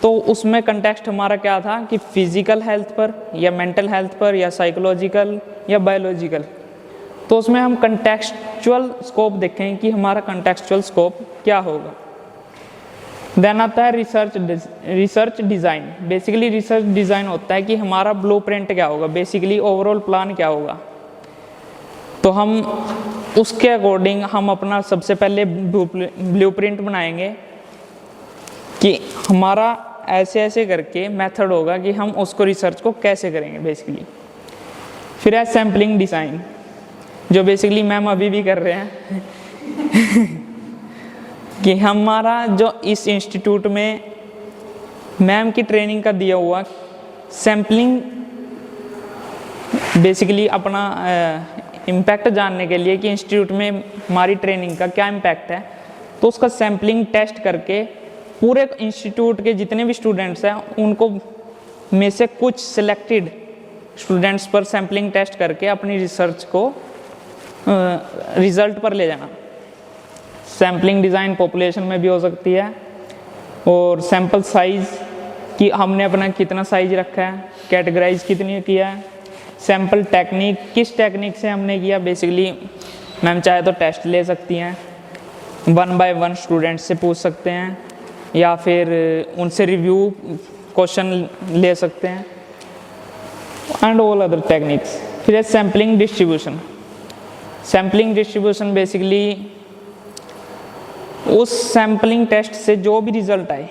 तो उसमें कंटेक्स्ट हमारा क्या था कि फिजिकल हेल्थ पर या मेंटल हेल्थ पर या साइकोलॉजिकल या बायोलॉजिकल। तो उसमें हम कंटेक्चुअल स्कोप देखें कि हमारा कंटेक्चुअल स्कोप क्या होगा। देन आता है research design. Basically research design होता है कि हमारा ब्लूप्रिंट क्या होगा, बेसिकली ओवरऑल प्लान क्या होगा। तो हम उसके अकॉर्डिंग हम अपना सबसे पहले ब्लूप्रिंट बनाएंगे कि हमारा ऐसे ऐसे करके मेथड होगा कि हम उसको रिसर्च को कैसे करेंगे बेसिकली। फिर है सैम्पलिंग डिज़ाइन, जो बेसिकली मैम अभी भी कर रहे हैं कि हमारा जो इस इंस्टीट्यूट में मैम की ट्रेनिंग का दिया हुआ सैम्पलिंग, बेसिकली अपना इम्पैक्ट जानने के लिए कि इंस्टीट्यूट में हमारी ट्रेनिंग का क्या इम्पैक्ट है, तो उसका सैम्पलिंग टेस्ट करके पूरे इंस्टीट्यूट के जितने भी स्टूडेंट्स हैं उनको में से कुछ सिलेक्टेड स्टूडेंट्स पर सैम्पलिंग टेस्ट करके अपनी रिसर्च को रिज़ल्ट पर ले जाना। सैम्पलिंग डिज़ाइन पॉपुलेशन में भी हो सकती है, और सैंपल साइज़ कि हमने अपना कितना साइज रखा है, कैटेगराइज कितनी किया है, सैंपल टेक्निक किस टेक्निक से हमने किया। बेसिकली मैम चाहे तो टेस्ट ले सकती हैं, 1 बाय 1 स्टूडेंट से पूछ सकते हैं या फिर उनसे रिव्यू क्वेश्चन ले सकते हैं एंड ऑल अदर टेक्निक्स। फिर है sampling distribution. Sampling distribution basically उस सैम्पलिंग टेस्ट से जो भी रिज़ल्ट आए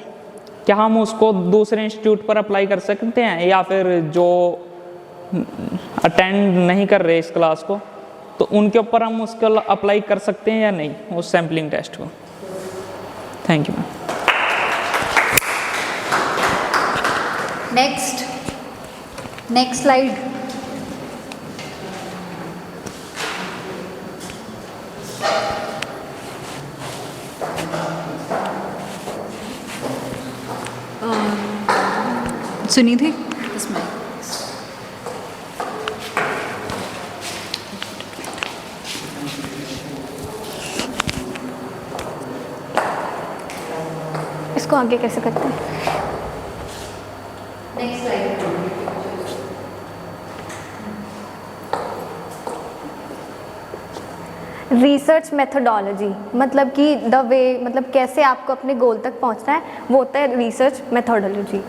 क्या हम उसको दूसरे इंस्टीट्यूट पर अप्लाई कर सकते हैं, या फिर जो अटेंड नहीं कर रहे इस क्लास को तो उनके ऊपर हम उसको अप्लाई कर सकते हैं या नहीं उस सैम्पलिंग टेस्ट को। Thank you. Next slide. सुनी थी इसमें। इसको आगे कैसे करते हैं? Next slide. रिसर्च मेथोडोलॉजी मतलब कि द वे, मतलब कैसे आपको अपने गोल तक पहुंचना है, वो होता है रिसर्च मेथोडोलॉजी।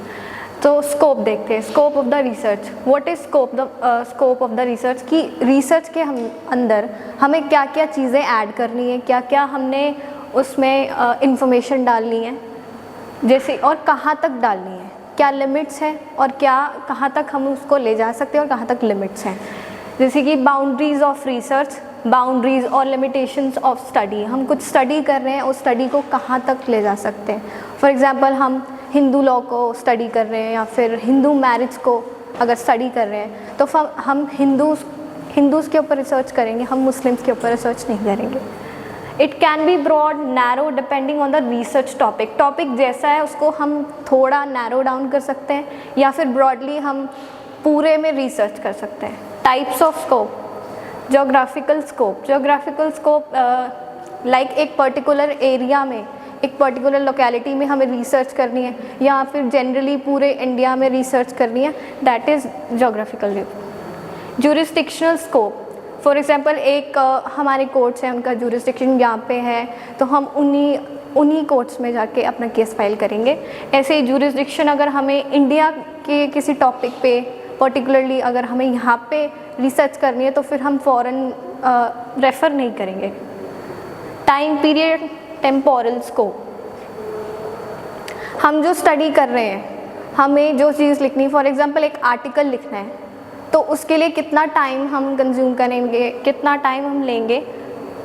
तो स्कोप देखते हैं, scope of the research. What is scope of the research, कि रिसर्च के हम अंदर हमें क्या क्या चीज़ें ऐड करनी है, क्या क्या हमने उसमें इंफॉर्मेशन डालनी है, जैसे और कहाँ तक डालनी है, क्या लिमिट्स हैं और क्या कहाँ तक हम उसको ले जा सकते हैं और कहाँ तक लिमिट्स हैं। जैसे कि बाउंड्रीज ऑफ रिसर्च, बाउंड्रीज और लिमिटेशंस ऑफ स्टडी। हम कुछ स्टडी कर रहे हैं, उस स्टडी को कहाँ तक ले जा सकते हैं। फॉर एग्जांपल हम हिंदू लॉ को स्टडी कर रहे हैं या फिर हिंदू मैरिज को अगर स्टडी कर रहे हैं तो हम हिंदूज़ के ऊपर रिसर्च करेंगे, हम मुस्लिम्स के ऊपर रिसर्च नहीं करेंगे। It can be broad narrow depending on the research topic. Topic जैसा है उसको हम थोड़ा नैरो डाउन कर सकते हैं या फिर ब्रॉडली हम पूरे में रिसर्च कर सकते हैं। Types of scope, geographical scope. Geographical scope like एक पर्टिकुलर एरिया में, एक पर्टिकुलर लोकेलिटी में हमें रिसर्च करनी है या फिर जनरली पूरे इंडिया में रिसर्च करनी है, that is geographical view. Jurisdictional scope, for example एक हमारे कोर्ट्स हैं, उनका ज्यूरिसडिक्शन यहाँ पे है तो हम उन्हीं कोर्ट्स में जाके अपना केस फाइल करेंगे। ऐसे ही ज्यूरिसडिक्शन अगर हमें इंडिया के किसी टॉपिक पे पर्टिकुलरली अगर हमें यहाँ पे रिसर्च करनी है तो फिर हम फ़ौरन रेफ़र नहीं करेंगे। टाइम पीरियड, टेम्पोरल स्कोप, हम जो स्टडी कर रहे हैं हमें जो चीज़ लिखनी, फॉर एग्जांपल एक आर्टिकल लिखना है तो उसके लिए कितना टाइम हम कंज्यूम करेंगे, कितना टाइम हम लेंगे,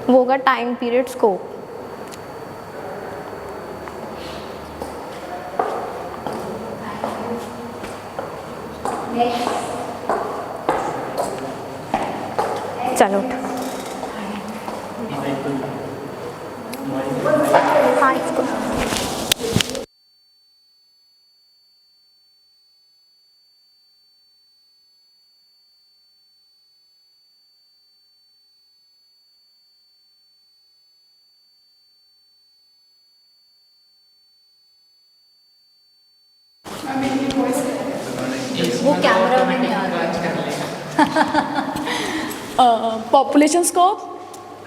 वो होगा टाइम पीरियड स्कोप। चलो हाँ इसको वो कैमरा में नहीं आ रहा।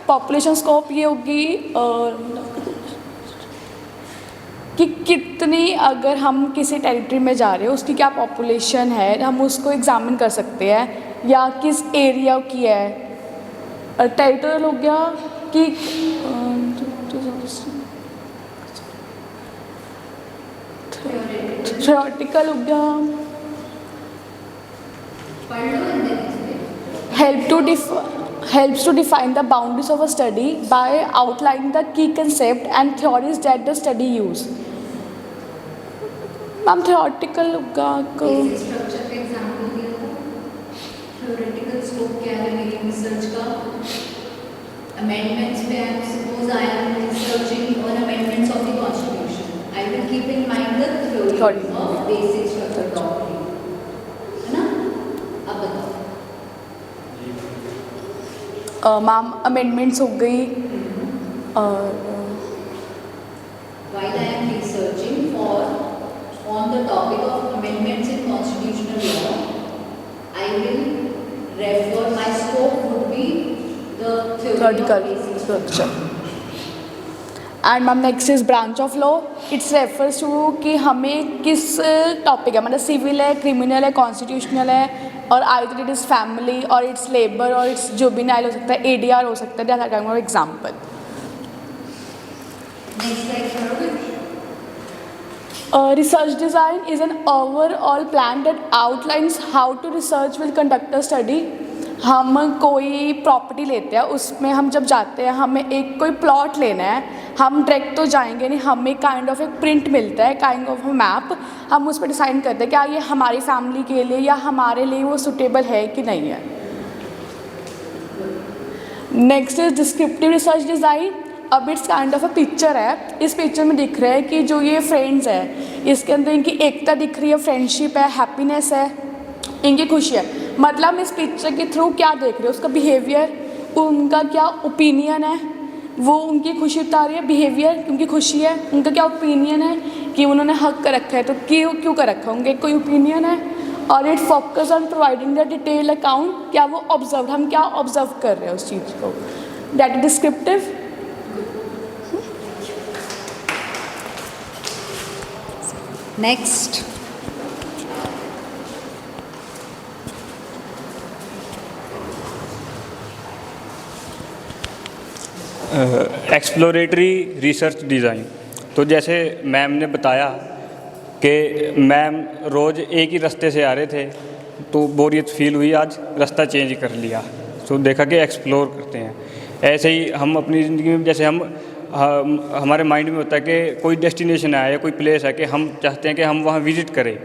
पॉपुलेशन स्कोप ये होगी कि कितनी, अगर हम किसी टेरिटरी में जा रहे हो उसकी क्या पॉपुलेशन है, हम उसको एग्जामिन कर सकते हैं, या किस एरिया की है। टेरिटोरियल हो गया कि थ्योरेटिकल हो गया, helps to define the boundaries of a study by outlining the key concept and theories that the study use. Ma'am theoretical होगा स्ट्रक्चर का एग्जांपल दिया था। थ्योरेटिकल स्कोप क्या है मेरी रिसर्च का? अमेंडमेंट्स पे I suppose I am researching on amendments of the constitution, I will keep in mind the theory of basic structure property, है ना? अब बताओ। मैम अमेंडमेंट्स हो गई और While I am researching on the topic of amendments in constitutional law, I will refer, my scope would be the theory of basic structure. And ma'am next is branch of law, it's refers to कि हमें किस topic है, मतलब civil है, criminal है, constitutional है, और either it is family और इट्स लेबर और इट्स जुबिनाइल हो सकता है, ADR हो सकता है, that are example. Research design is an overall plan that outlines how to research will conduct a study. हम कोई प्रॉपर्टी लेते हैं, उसमें हम जब जाते हैं हमें एक कोई प्लॉट लेना है, हम डायरेक्ट तो जाएंगे नहीं, हमें काइंड ऑफ एक प्रिंट मिलता है, काइंड ऑफ मैप, हम उस पर डिसाइड करते हैं क्या ये हमारी फैमिली के लिए या हमारे लिए वो सुटेबल है कि नहीं है। Next is descriptive research design. अब it's kind of a picture है, इस पिक्चर में दिख रहा है कि जो ये फ्रेंड्स है इसके अंदर इनकी एकता दिख रही है, फ्रेंडशिप है, हैप्पीनेस है, इनकी खुशी है। मतलब हम इस पिक्चर के थ्रू क्या देख रहे हैं, उसका बिहेवियर, उनका क्या ओपिनियन है, वो उनकी खुशी बता रही है, बिहेवियर उनकी खुशी है, उनका क्या ओपिनियन है कि उन्होंने हक कर रखा है, तो क्यों क्यों कर रखा है, उनका कोई ओपिनियन है। और it focus on providing the detail account, क्या वो ऑब्जर्व, हम क्या ऑब्जर्व कर रहे हैं उस चीज़ को, that is descriptive. Next, exploratory research design. तो जैसे मैम ने बताया कि मैम रोज़ एक ही रास्ते से आ रहे थे, तो बोरियत फील हुई, आज रास्ता चेंज कर लिया, तो देखा कि एक्सप्लोर करते हैं। ऐसे ही हम अपनी ज़िंदगी में, जैसे हमारे माइंड में होता है कि कोई डेस्टिनेशन है या कोई प्लेस है कि हम चाहते हैं कि हम वहाँ विज़िट करें।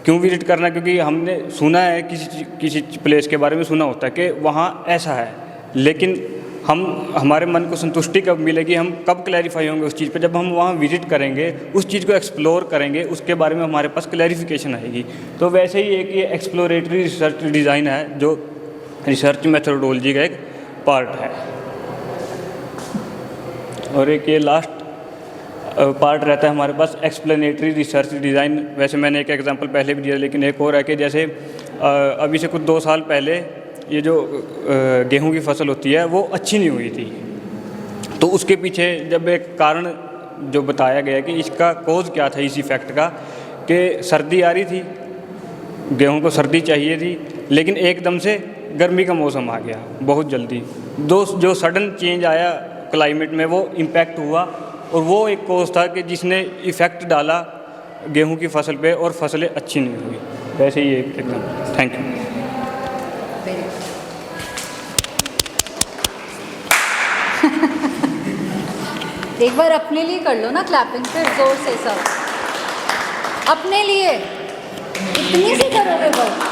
क्यों विज़िट करना? क्योंकि हमने सुना है किसी प्लेस के बारे में सुना होता है कि वहाँ ऐसा है, लेकिन हमारे मन को संतुष्टि कब मिलेगी, हम कब क्लैरिफाई होंगे उस चीज़ पे? जब हम वहाँ विज़िट करेंगे, उस चीज़ को एक्सप्लोर करेंगे, उसके बारे में हमारे पास क्लैरिफिकेशन आएगी। तो वैसे ही एक ये एक्सप्लोरेटरी रिसर्च डिज़ाइन है, जो रिसर्च मेथोडोलॉजी का एक पार्ट है। और एक ये लास्ट पार्ट रहता है हमारे पास एक्सप्लेनेटरी रिसर्च डिज़ाइन। वैसे मैंने एक एग्जांपल पहले भी दिया, लेकिन एक और है कि जैसे अभी से कुछ 2 साल पहले ये जो गेहूं की फसल होती है वो अच्छी नहीं हुई थी, तो उसके पीछे जब एक कारण जो बताया गया कि इसका कोज़ क्या था इस इफ़ेक्ट का, कि सर्दी आ रही थी, गेहूं को सर्दी चाहिए थी, लेकिन एकदम से गर्मी का मौसम आ गया बहुत जल्दी। जो सडन चेंज आया क्लाइमेट में, वो इम्पैक्ट हुआ, और वो एक कोज़ था कि जिसने इफ़ेक्ट डाला गेहूं की फसल पे, और फसलें अच्छी नहीं हुई। वैसे ही एकदम। Thank you. एक बार अपने लिए कर लो ना क्लैपिंग, फिर जोर से सब अपने लिए इतनी सी करोगे बस।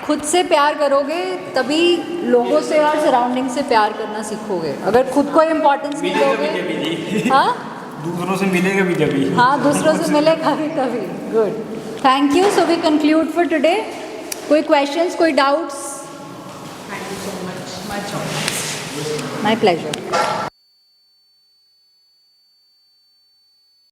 खुद से प्यार करोगे तभी लोगों से और सराउंडिंग से प्यार करना सीखोगे। अगर खुद को इम्पोर्टेंस नहीं दोगे, हाँ दूसरों से मिलेगा भी जभी। हाँ, दूसरों से मिले कभी कभी। Good, thank you. So we conclude for today. कोई क्वेश्चंस, कोई doubts? Thank you so much. My pleasure.